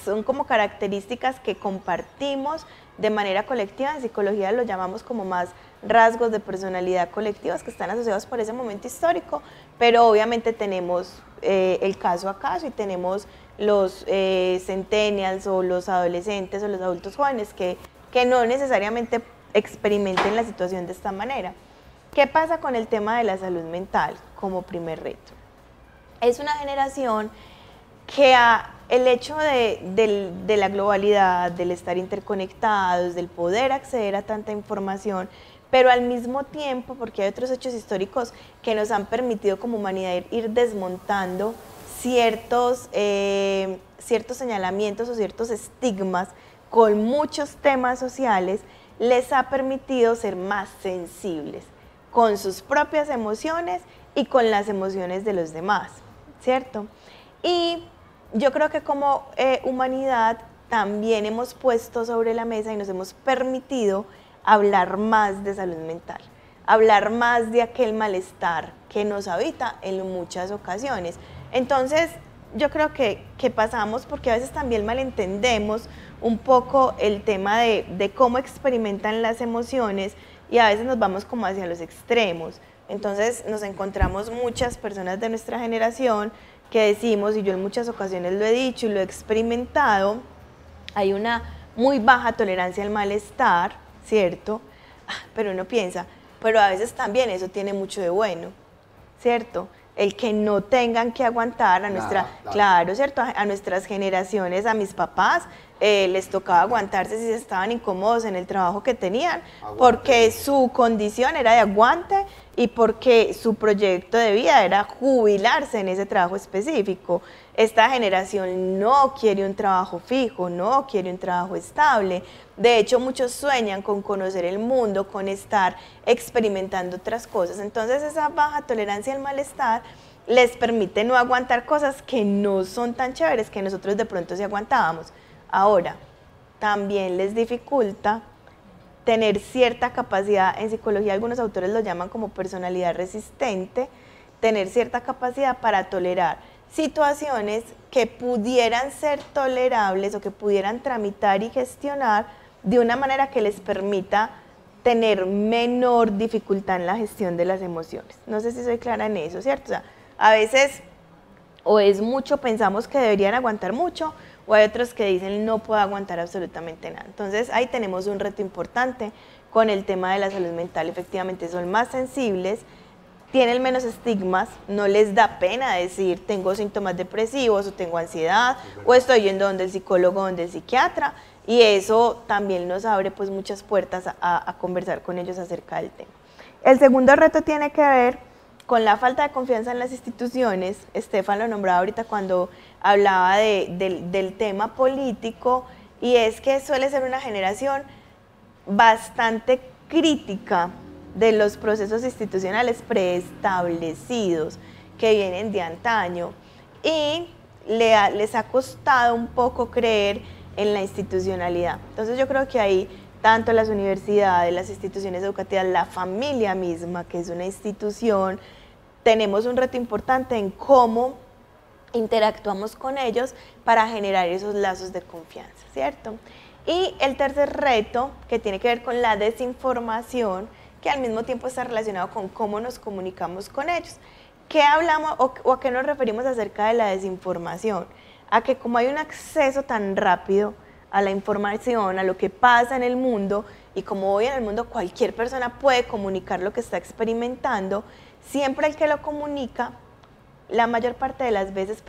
son como características que compartimos de manera colectiva. En psicología lo llamamos como más rasgos de personalidad colectivas que están asociados por ese momento histórico, pero obviamente tenemos el caso a caso y tenemos los centennials o los adolescentes o los adultos jóvenes que no necesariamente experimenten la situación de esta manera. ¿Qué pasa con el tema de la salud mental como primer reto? Es una generación que el hecho de la globalidad, del estar interconectados, del poder acceder a tanta información, pero al mismo tiempo, porque hay otros hechos históricos que nos han permitido como humanidad ir desmontando ciertos señalamientos o ciertos estigmas con muchos temas sociales, les ha permitido ser más sensibles con sus propias emociones y con las emociones de los demás, ¿cierto? Y yo creo que como humanidad también hemos puesto sobre la mesa y nos hemos permitido hablar más de salud mental, hablar más de aquel malestar que nos habita en muchas ocasiones. Entonces, yo creo que pasamos, porque a veces también malentendemos un poco el tema de cómo experimentan las emociones y a veces nos vamos como hacia los extremos. Entonces nos encontramos muchas personas de nuestra generación que decimos, y yo en muchas ocasiones lo he dicho y lo he experimentado, hay una muy baja tolerancia al malestar, ¿cierto? Pero uno piensa, pero a veces también eso tiene mucho de bueno, ¿cierto? El que no tengan que aguantar a nuestra, claro, ¿cierto? A nuestras generaciones, a mis papás, les tocaba aguantarse si estaban incómodos en el trabajo que tenían, porque su condición era de aguante y porque su proyecto de vida era jubilarse en ese trabajo específico. Esta generación no quiere un trabajo fijo, no quiere un trabajo estable. De hecho, muchos sueñan con conocer el mundo, con estar experimentando otras cosas. Entonces, esa baja tolerancia al malestar les permite no aguantar cosas que no son tan chéveres, que nosotros de pronto sí aguantábamos. Ahora, también les dificulta tener cierta capacidad, en psicología algunos autores lo llaman como personalidad resistente, tener cierta capacidad para tolerar situaciones que pudieran ser tolerables o que pudieran tramitar y gestionar de una manera que les permita tener menor dificultad en la gestión de las emociones. No sé si soy clara en eso, ¿cierto? O sea, a veces o es mucho, pensamos que deberían aguantar mucho, o hay otros que dicen no puedo aguantar absolutamente nada. Entonces ahí tenemos un reto importante con el tema de la salud mental. Efectivamente son más sensibles, tienen menos estigmas, no les da pena decir tengo síntomas depresivos o tengo ansiedad o estoy yendo donde el psicólogo, donde el psiquiatra, y eso también nos abre pues muchas puertas a conversar con ellos acerca del tema. El segundo reto tiene que ver con la falta de confianza en las instituciones. Estefan lo nombraba ahorita cuando hablaba del tema político, y es que suele ser una generación bastante crítica de los procesos institucionales preestablecidos que vienen de antaño, y les ha costado un poco creer en la institucionalidad. Entonces yo creo que ahí tanto las universidades, las instituciones educativas, la familia misma, que es una institución, tenemos un reto importante en cómo interactuamos con ellos para generar esos lazos de confianza, ¿cierto? Y el tercer reto, que tiene que ver con la desinformación, que al mismo tiempo está relacionado con cómo nos comunicamos con ellos. ¿Qué hablamos o a qué nos referimos acerca de la desinformación? A que como hay un acceso tan rápido a la información, a lo que pasa en el mundo, y como hoy en el mundo cualquier persona puede comunicar lo que está experimentando, siempre el que lo comunica, la mayor parte de las veces,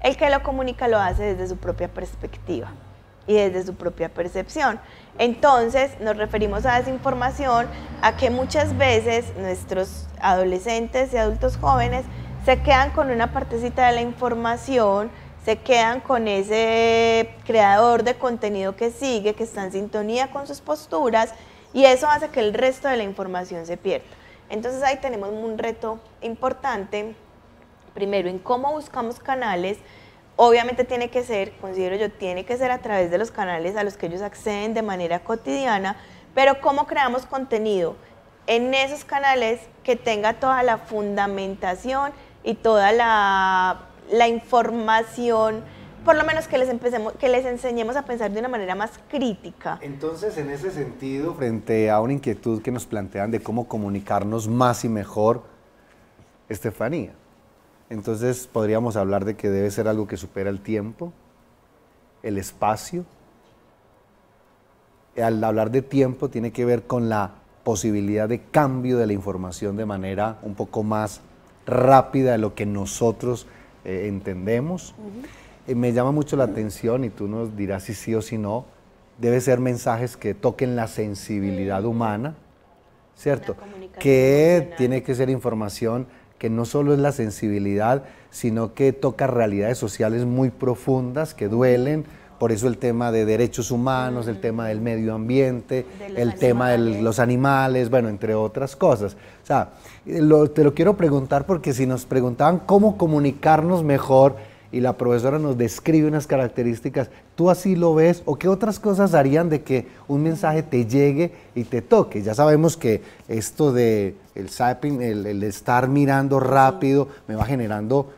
el que lo comunica lo hace desde su propia perspectiva y desde su propia percepción. Entonces nos referimos a desinformación, a que muchas veces nuestros adolescentes y adultos jóvenes se quedan con una partecita de la información, se quedan con ese creador de contenido que sigue, que está en sintonía con sus posturas, y eso hace que el resto de la información se pierda. Entonces ahí tenemos un reto importante, primero en cómo buscamos canales. Obviamente tiene que ser, considero yo, tiene que ser a través de los canales a los que ellos acceden de manera cotidiana, pero cómo creamos contenido en esos canales que tenga toda la fundamentación y toda la información, por lo menos que les enseñemos a pensar de una manera más crítica. Entonces, en ese sentido, frente a una inquietud que nos plantean de cómo comunicarnos más y mejor, Estefanía, entonces podríamos hablar de que debe ser algo que supera el tiempo, el espacio. Al hablar de tiempo tiene que ver con la posibilidad de cambio de la información de manera un poco más rápida de lo que nosotros entendemos. Me llama mucho la atención, y tú nos dirás si sí o si no, debe ser mensajes que toquen la sensibilidad humana, ¿cierto? Que tiene que ser información que no solo es la sensibilidad, sino que toca realidades sociales muy profundas, que duelen. Por eso el tema de derechos humanos, el tema del medio ambiente, el tema de los animales, bueno, entre otras cosas. O sea, te lo quiero preguntar porque si nos preguntaban cómo comunicarnos mejor y la profesora nos describe unas características, ¿tú así lo ves? ¿O qué otras cosas harían de que un mensaje te llegue y te toque? Ya sabemos que esto de el zapping, el estar mirando rápido, me va generando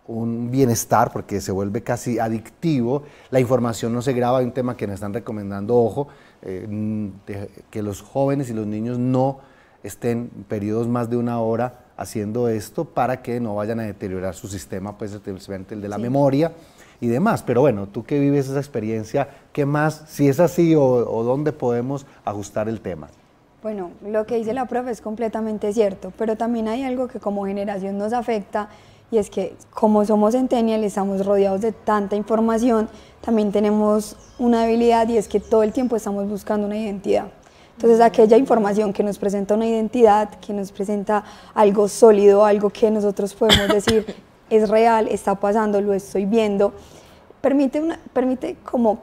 un bienestar porque se vuelve casi adictivo. La información no se graba, hay un tema que me están recomendando, ojo, que los jóvenes y los niños no estén periodos más de 1 hora haciendo esto para que no vayan a deteriorar su sistema, pues especialmente el de la memoria y demás. Pero bueno, tú que vives esa experiencia, ¿qué más, si es así o dónde podemos ajustar el tema? Bueno, lo que dice la profe es completamente cierto, pero también hay algo que como generación nos afecta, y es que como somos centennial y estamos rodeados de tanta información, también tenemos una debilidad, y es que todo el tiempo estamos buscando una identidad. Entonces aquella información que nos presenta una identidad, que nos presenta algo sólido, algo que nosotros podemos decir es real, está pasando, lo estoy viendo, permite como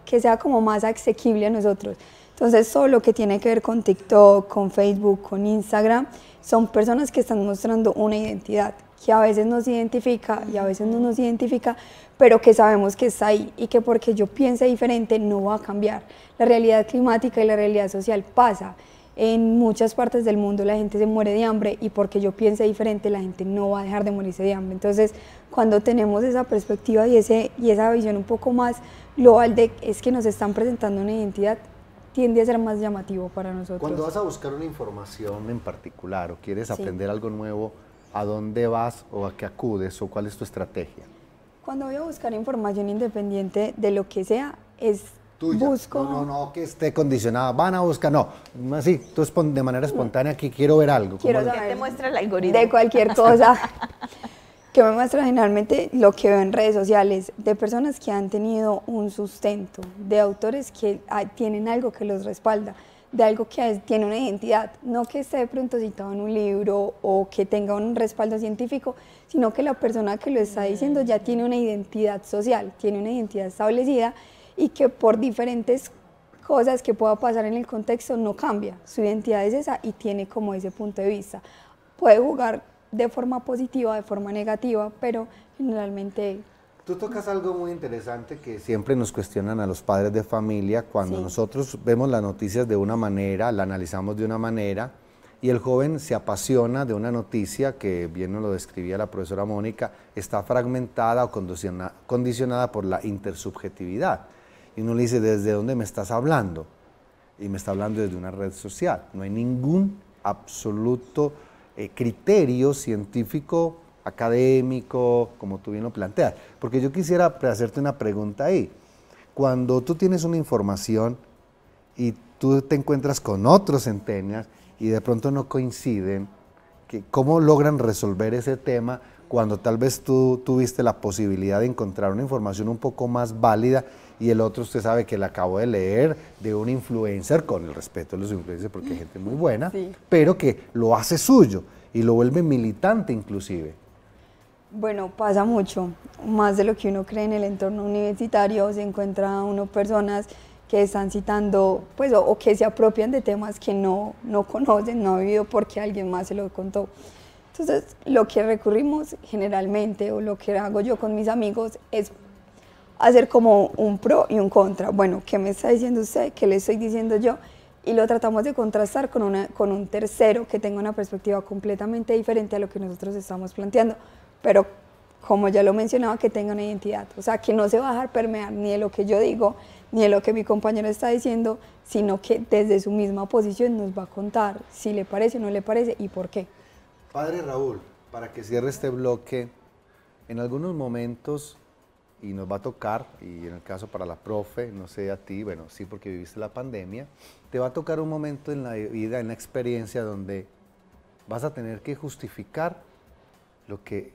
que sea como más asequible a nosotros. Entonces todo lo que tiene que ver con TikTok, con Facebook, con Instagram, son personas que están mostrando una identidad que a veces nos identifica y a veces no nos identifica, pero que sabemos que está ahí y que porque yo piense diferente no va a cambiar. La realidad climática y la realidad social pasa. En muchas partes del mundo la gente se muere de hambre y porque yo piense diferente la gente no va a dejar de morirse de hambre. Entonces, cuando tenemos esa perspectiva y esa visión un poco más global de es que nos están presentando una identidad, tiende a ser más llamativo para nosotros. Cuando vas a buscar una información en particular o quieres aprender algo nuevo, ¿a dónde vas o a qué acudes o cuál es tu estrategia? Cuando voy a buscar información independiente de lo que sea, es tuya. Busco... No que esté condicionada, van a buscar, no, así, tú de manera espontánea aquí quiero ver algo. Quiero saber ¿qué te muestra el algoritmo? De cualquier cosa. Que me muestra generalmente lo que veo en redes sociales, de personas que han tenido un sustento, de autores que tienen algo que los respalda, de algo que tiene una identidad, no que esté de pronto citado en un libro o que tenga un respaldo científico, sino que la persona que lo está diciendo ya tiene una identidad social, tiene una identidad establecida y que por diferentes cosas que pueda pasar en el contexto no cambia, su identidad es esa y tiene como ese punto de vista. Puede jugar de forma positiva, de forma negativa, pero generalmente... Tú tocas algo muy interesante que siempre nos cuestionan a los padres de familia cuando nosotros vemos las noticias de una manera, la analizamos de una manera y el joven se apasiona de una noticia que, bien nos lo describía la profesora Mónica, está fragmentada o condicionada por la intersubjetividad. Y uno le dice, ¿desde dónde me estás hablando? Y me está hablando desde una red social. No hay ningún absoluto criterio científico, académico, como tú bien lo planteas. Porque yo quisiera hacerte una pregunta ahí. Cuando tú tienes una información y tú te encuentras con otros centennials y de pronto no coinciden, ¿cómo logran resolver ese tema cuando tal vez tú tuviste la posibilidad de encontrar una información un poco más válida y el otro usted sabe que la acabo de leer de un influencer, con el respeto de los influencers porque hay gente muy buena, pero que lo hace suyo y lo vuelve militante inclusive? Bueno, pasa mucho, más de lo que uno cree en el entorno universitario, se encuentra uno personas que están citando, pues, o que se apropian de temas que no conocen, no han vivido porque alguien más se lo contó. Entonces, lo que recurrimos generalmente, o lo que hago yo con mis amigos, es hacer como un pro y un contra. Bueno, ¿qué me está diciendo usted? ¿Qué le estoy diciendo yo? Y lo tratamos de contrastar con un tercero que tenga una perspectiva completamente diferente a lo que nosotros estamos planteando, pero como ya lo mencionaba, que tenga una identidad, o sea, que no se va a dejar permear ni de lo que yo digo, ni de lo que mi compañero está diciendo, sino que desde su misma posición nos va a contar si le parece o no le parece y por qué. Padre Raúl, para que cierre este bloque, en algunos momentos, y nos va a tocar, y en el caso para la profe, no sé a ti, bueno, sí porque viviste la pandemia, te va a tocar un momento en la vida, en la experiencia donde vas a tener que justificar lo que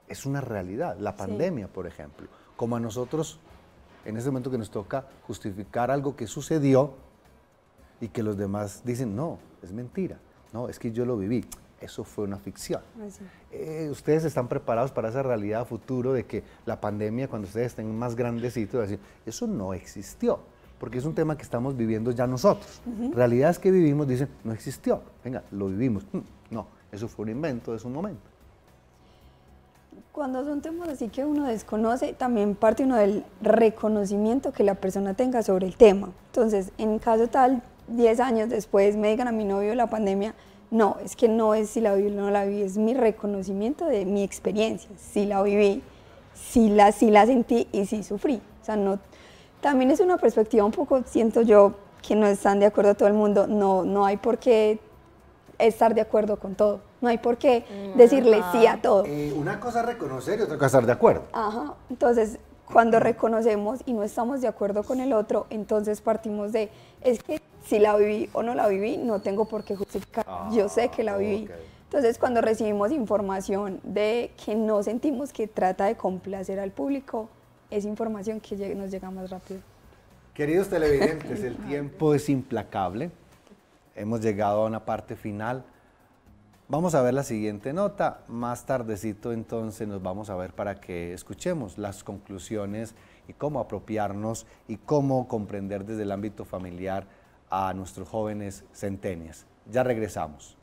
es una realidad, la pandemia, por ejemplo. Como a nosotros, en ese momento que nos toca justificar algo que sucedió, y que los demás dicen, no, es mentira, no, es que yo lo viví, eso fue una ficción. ¿Ustedes están preparados para esa realidad futuro de que la pandemia, cuando ustedes estén más grandecitos, decir, eso no existió? Porque es un tema que estamos viviendo ya nosotros. Realidades que vivimos dicen, no existió, venga, lo vivimos. No, eso fue un invento de su momento. Cuando son temas así que uno desconoce, también parte uno del reconocimiento que la persona tenga sobre el tema. Entonces, en caso tal, 10 años después me digan a mi novio la pandemia, no, es que no es si la viví o no la viví, es mi reconocimiento de mi experiencia. Si la viví, si la sentí y si sufrí. O sea, no, también es una perspectiva un poco, siento yo, que no están de acuerdo todo el mundo. No hay por qué estar de acuerdo con todo. No hay por qué decirle sí a todo. Una cosa es reconocer y otra cosa es estar de acuerdo. Ajá. Entonces, cuando reconocemos y no estamos de acuerdo con el otro, entonces partimos de, es que si la viví o no la viví, no tengo por qué justificar. Yo sé que la viví. Entonces, cuando recibimos información de que no sentimos que trata de complacer al público, es información que nos llega más rápido. Queridos televidentes, el tiempo es implacable. Hemos llegado a una parte final. Vamos a ver la siguiente nota. Más tardecito entonces nos vamos a ver para que escuchemos las conclusiones y cómo apropiarnos y cómo comprender desde el ámbito familiar a nuestros jóvenes centenias. Ya regresamos.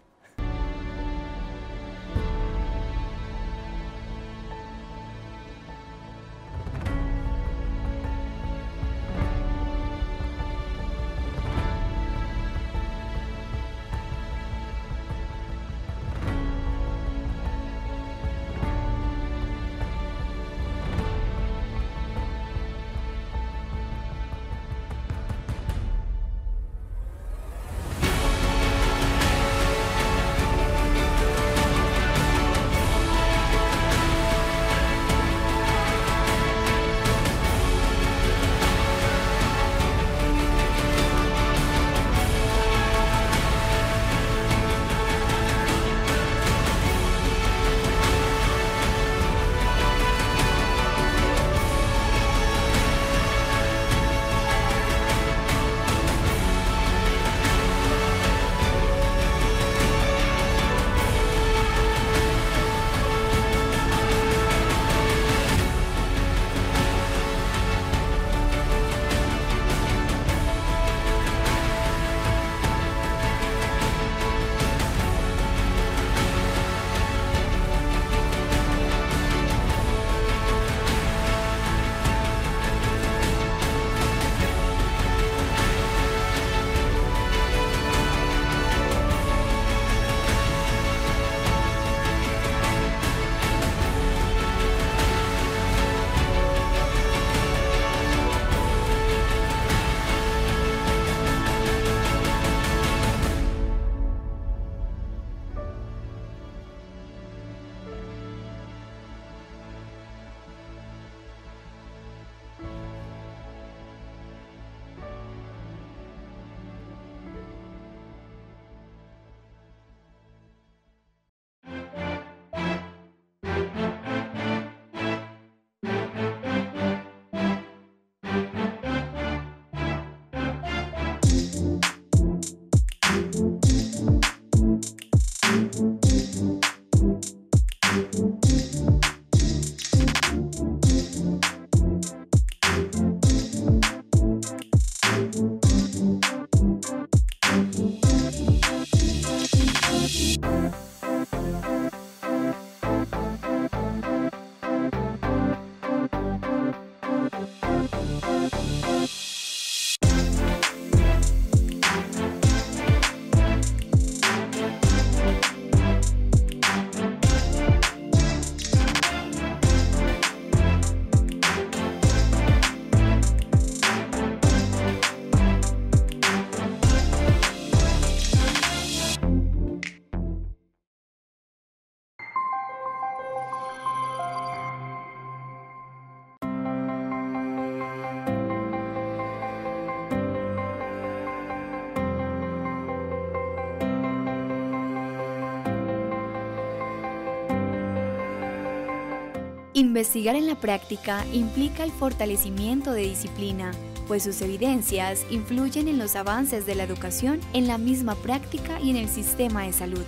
Investigar en la práctica implica el fortalecimiento de disciplina, pues sus evidencias influyen en los avances de la educación, en la misma práctica y en el sistema de salud.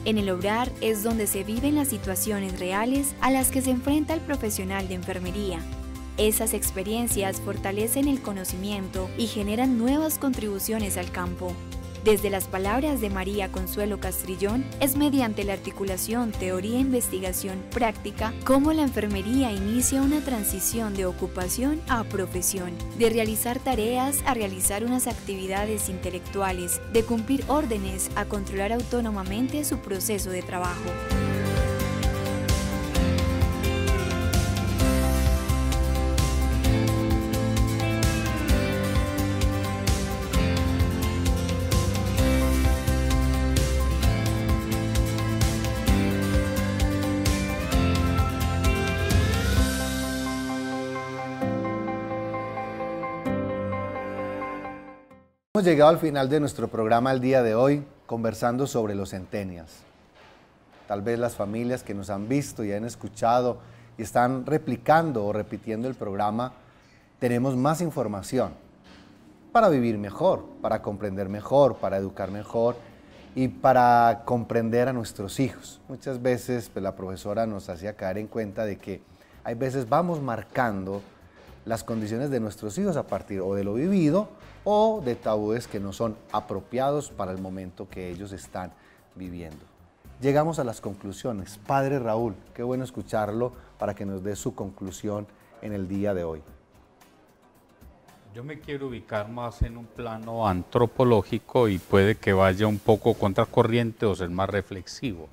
En el obrar es donde se viven las situaciones reales a las que se enfrenta el profesional de enfermería. Esas experiencias fortalecen el conocimiento y generan nuevas contribuciones al campo. Desde las palabras de María Consuelo Castrillón, es mediante la articulación teoría-investigación práctica cómo la enfermería inicia una transición de ocupación a profesión, de realizar tareas a realizar unas actividades intelectuales, de cumplir órdenes a controlar autónomamente su proceso de trabajo. Hemos llegado al final de nuestro programa el día de hoy, conversando sobre los centennials. Tal vez las familias que nos han visto y han escuchado y están replicando o repitiendo el programa, tenemos más información para vivir mejor, para comprender mejor, para educar mejor y para comprender a nuestros hijos. Muchas veces pues, la profesora nos hacía caer en cuenta de que hay veces vamos marcando las condiciones de nuestros hijos a partir o de lo vivido o de tabúes que no son apropiados para el momento que ellos están viviendo. Llegamos a las conclusiones. Padre Raúl, qué bueno escucharlo para que nos dé su conclusión en el día de hoy. Yo me quiero ubicar más en un plano antropológico y puede que vaya un poco contracorriente o ser más reflexivo.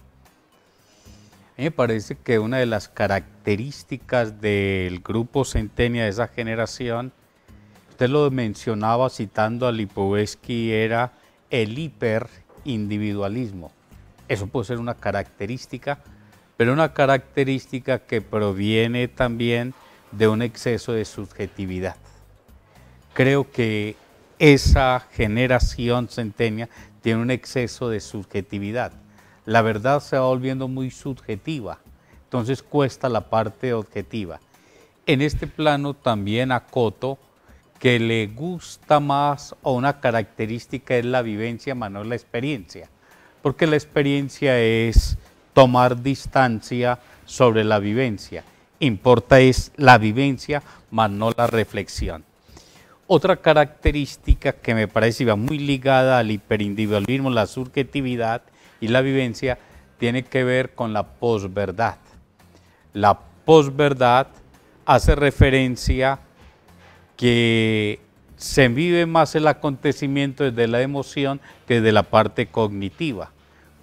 A mí me parece que una de las características del grupo Centennial de esa generación, usted lo mencionaba citando a Lipovetsky, era el hiperindividualismo. Eso puede ser una característica, pero una característica que proviene también de un exceso de subjetividad. Creo que esa generación Centennial tiene un exceso de subjetividad. La verdad se va volviendo muy subjetiva, entonces cuesta la parte objetiva. En este plano también acoto que le gusta más o una característica es la vivencia más no la experiencia, porque la experiencia es tomar distancia sobre la vivencia, importa es la vivencia más no la reflexión. Otra característica que me parece va muy ligada al hiperindividualismo, la subjetividad y la vivencia, tiene que ver con la posverdad. La posverdad hace referencia que se vive más el acontecimiento desde la emoción que desde la parte cognitiva.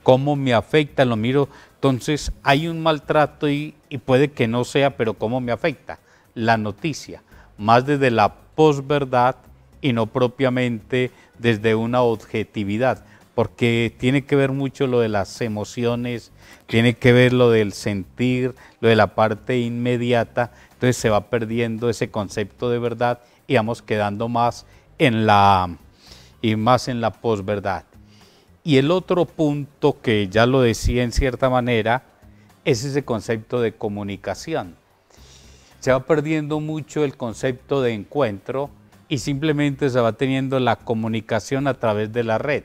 ¿Cómo me afecta? Lo miro, entonces hay un maltrato y puede que no sea, pero ¿cómo me afecta? La noticia, más desde la posverdad y no propiamente desde una objetividad, porque tiene que ver mucho lo de las emociones, tiene que ver lo del sentir, lo de la parte inmediata, entonces se va perdiendo ese concepto de verdad y vamos quedando más en la posverdad. Y el otro punto que ya lo decía en cierta manera es ese concepto de comunicación. Se va perdiendo mucho el concepto de encuentro y simplemente se va teniendo la comunicación a través de la red.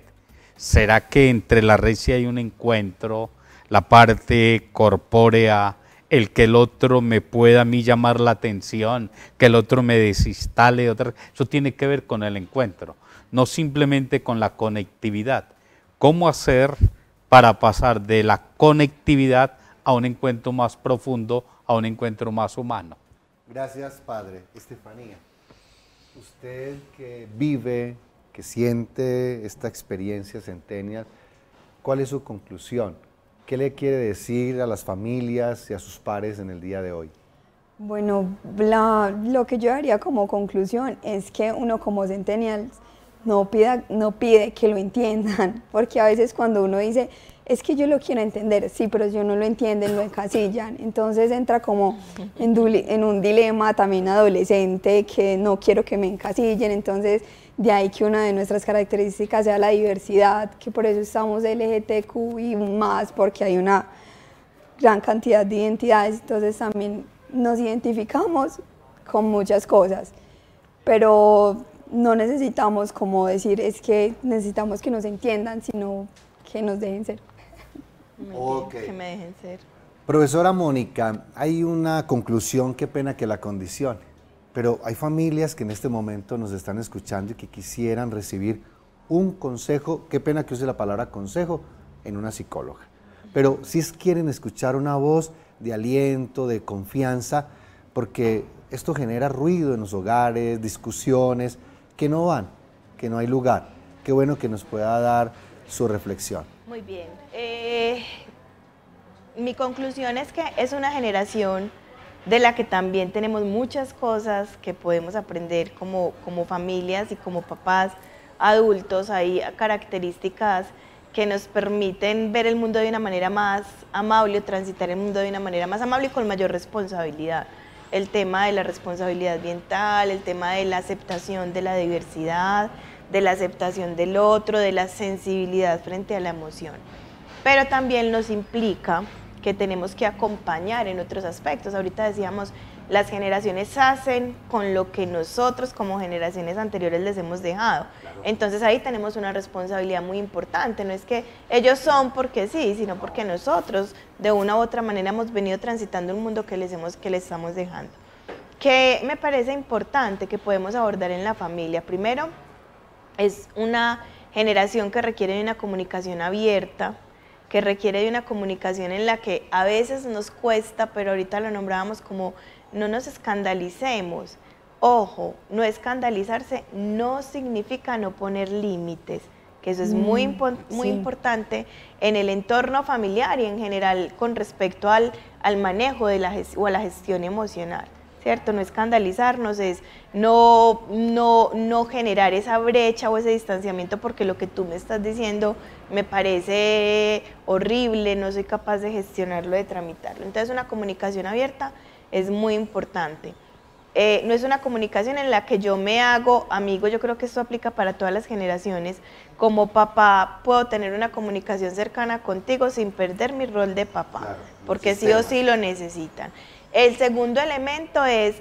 ¿Será que entre la red sí hay un encuentro, la parte corpórea, el que el otro me pueda a mí llamar la atención, que el otro me desinstale? Eso tiene que ver con el encuentro, no simplemente con la conectividad. ¿Cómo hacer para pasar de la conectividad a un encuentro más profundo, a un encuentro más humano? Gracias, Padre. Estefanía, usted que vive, que siente esta experiencia Centennial, ¿cuál es su conclusión? ¿Qué le quiere decir a las familias y a sus pares en el día de hoy? Bueno, lo que yo haría como conclusión es que uno como Centennials no pide que lo entiendan, porque a veces cuando uno dice, es que yo lo quiero entender, sí, pero si uno lo entienden, lo encasillan, entonces entra como en un dilema también adolescente, que no quiero que me encasillen, entonces de ahí que una de nuestras características sea la diversidad, que por eso estamos LGTQ y más, porque hay una gran cantidad de identidades, entonces también nos identificamos con muchas cosas. pero no necesitamos como decir, es que necesitamos que nos entiendan, sino que nos dejen ser. Que me dejen ser. Profesora Mónica, hay una conclusión, qué pena que la condicione, pero hay familias que en este momento nos están escuchando y que quisieran recibir un consejo, qué pena que use la palabra consejo, en una psicóloga. Pero sí quieren escuchar una voz de aliento, de confianza, porque esto genera ruido en los hogares, discusiones que no van, que no hay lugar. Qué bueno que nos pueda dar su reflexión. Muy bien. Mi conclusión es que es una generación de la que también tenemos muchas cosas que podemos aprender como familias y como papás adultos. Hay características que nos permiten ver el mundo de una manera más amable, transitar el mundo de una manera más amable y con mayor responsabilidad. El tema de la responsabilidad ambiental, el tema de la aceptación de la diversidad, de la aceptación del otro, de la sensibilidad frente a la emoción. Pero también nos implica que tenemos que acompañar en otros aspectos. Ahorita decíamos, las generaciones hacen con lo que nosotros como generaciones anteriores les hemos dejado. Entonces ahí tenemos una responsabilidad muy importante. No es que ellos son porque sí, sino porque nosotros de una u otra manera hemos venido transitando un mundo que les estamos dejando. Que me parece importante que podemos abordar en la familia. Primero, es una generación que requiere de una comunicación abierta, que requiere de una comunicación en la que a veces nos cuesta, pero ahorita lo nombrábamos como no nos escandalicemos. Ojo, no escandalizarse no significa no poner límites, que eso es muy importante en el entorno familiar y en general con respecto al manejo de o a la gestión emocional. ¿Cierto? No escandalizarnos, es no generar esa brecha o ese distanciamiento porque lo que tú me estás diciendo me parece horrible, no soy capaz de gestionarlo, de tramitarlo. Entonces una comunicación abierta es muy importante. No es una comunicación en la que yo me hago amigo, yo creo que esto aplica para todas las generaciones. Como papá puedo tener una comunicación cercana contigo sin perder mi rol de papá, claro, porque sí o sí lo necesitan. El segundo elemento es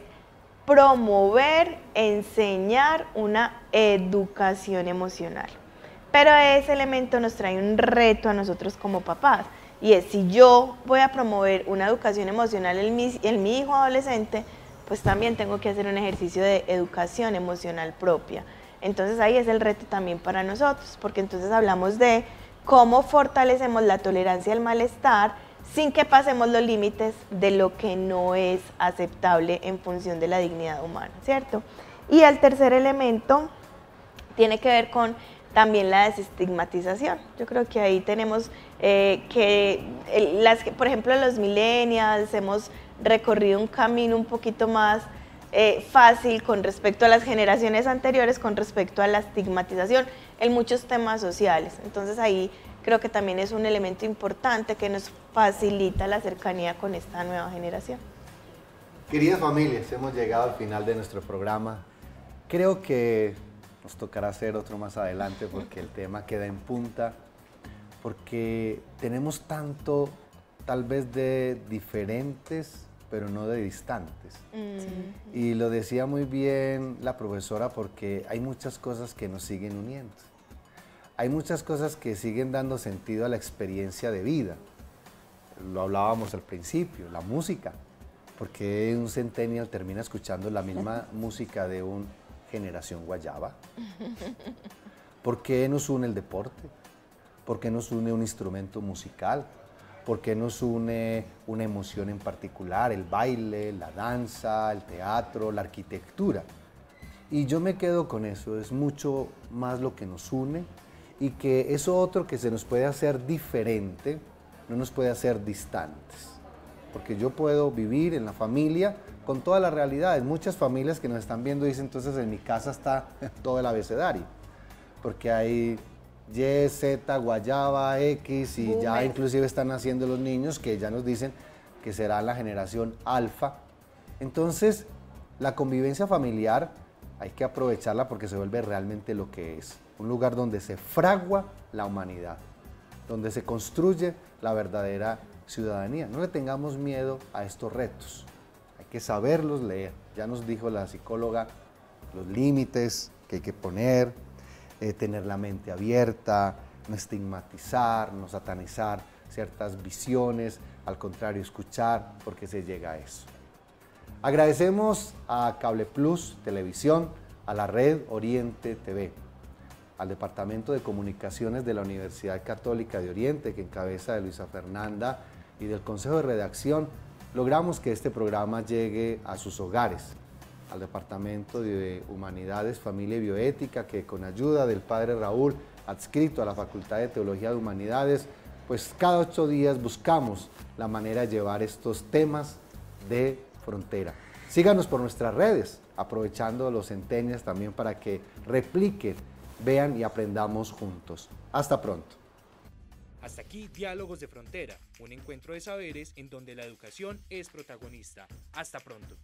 promover, enseñar una educación emocional. Pero ese elemento nos trae un reto a nosotros como papás, y es si yo voy a promover una educación emocional en mi hijo adolescente, pues también tengo que hacer un ejercicio de educación emocional propia. Entonces ahí es el reto también para nosotros, porque entonces hablamos de cómo fortalecemos la tolerancia al malestar sin que pasemos los límites de lo que no es aceptable en función de la dignidad humana, ¿cierto? Y el tercer elemento tiene que ver con también la desestigmatización. Yo creo que ahí tenemos por ejemplo, los millennials hemos recorrido un camino un poquito más fácil con respecto a las generaciones anteriores, con respecto a la estigmatización en muchos temas sociales. Entonces ahí creo que también es un elemento importante que nos facilita la cercanía con esta nueva generación. Queridas familias, hemos llegado al final de nuestro programa. Creo que nos tocará hacer otro más adelante porque el tema queda en punta, porque tenemos tanto, tal vez de diferentes, pero no de distantes. Y lo decía muy bien la profesora porque hay muchas cosas que nos siguen uniendo. Hay muchas cosas que siguen dando sentido a la experiencia de vida. Lo hablábamos al principio, la música. ¿Por qué un centennial termina escuchando la misma música de una generación guayaba? ¿Por qué nos une el deporte? ¿Por qué nos une un instrumento musical? ¿Por qué nos une una emoción en particular? El baile, la danza, el teatro, la arquitectura. Y yo me quedo con eso, es mucho más lo que nos une y que eso otro que se nos puede hacer diferente no nos puede hacer distantes. Porque yo puedo vivir en la familia con todas las realidades. Muchas familias que nos están viendo dicen, entonces en mi casa está todo el abecedario. Porque hay Y, Z, guayaba, X y ya inclusive están naciendo los niños que ya nos dicen que será la generación alfa. Entonces, la convivencia familiar hay que aprovecharla porque se vuelve realmente lo que es. Un lugar donde se fragua la humanidad, donde se construye la verdadera ciudadanía. No le tengamos miedo a estos retos, hay que saberlos leer. Ya nos dijo la psicóloga los límites que hay que poner, tener la mente abierta, no estigmatizar, no satanizar ciertas visiones, al contrario, escuchar, porque se llega a eso. Agradecemos a Cable Plus Televisión, a la red Oriente TV, al Departamento de Comunicaciones de la Universidad Católica de Oriente, que encabeza de Luisa Fernanda, y del Consejo de Redacción, logramos que este programa llegue a sus hogares, al Departamento de Humanidades, Familia y Bioética, que con ayuda del Padre Raúl, adscrito a la Facultad de Teología de Humanidades, pues cada 8 días buscamos la manera de llevar estos temas de frontera. Síganos por nuestras redes, aprovechando los centenias también para que repliquen, vean y aprendamos juntos. Hasta pronto. Hasta aquí Diálogos de Frontera, un encuentro de saberes en donde la educación es protagonista. Hasta pronto.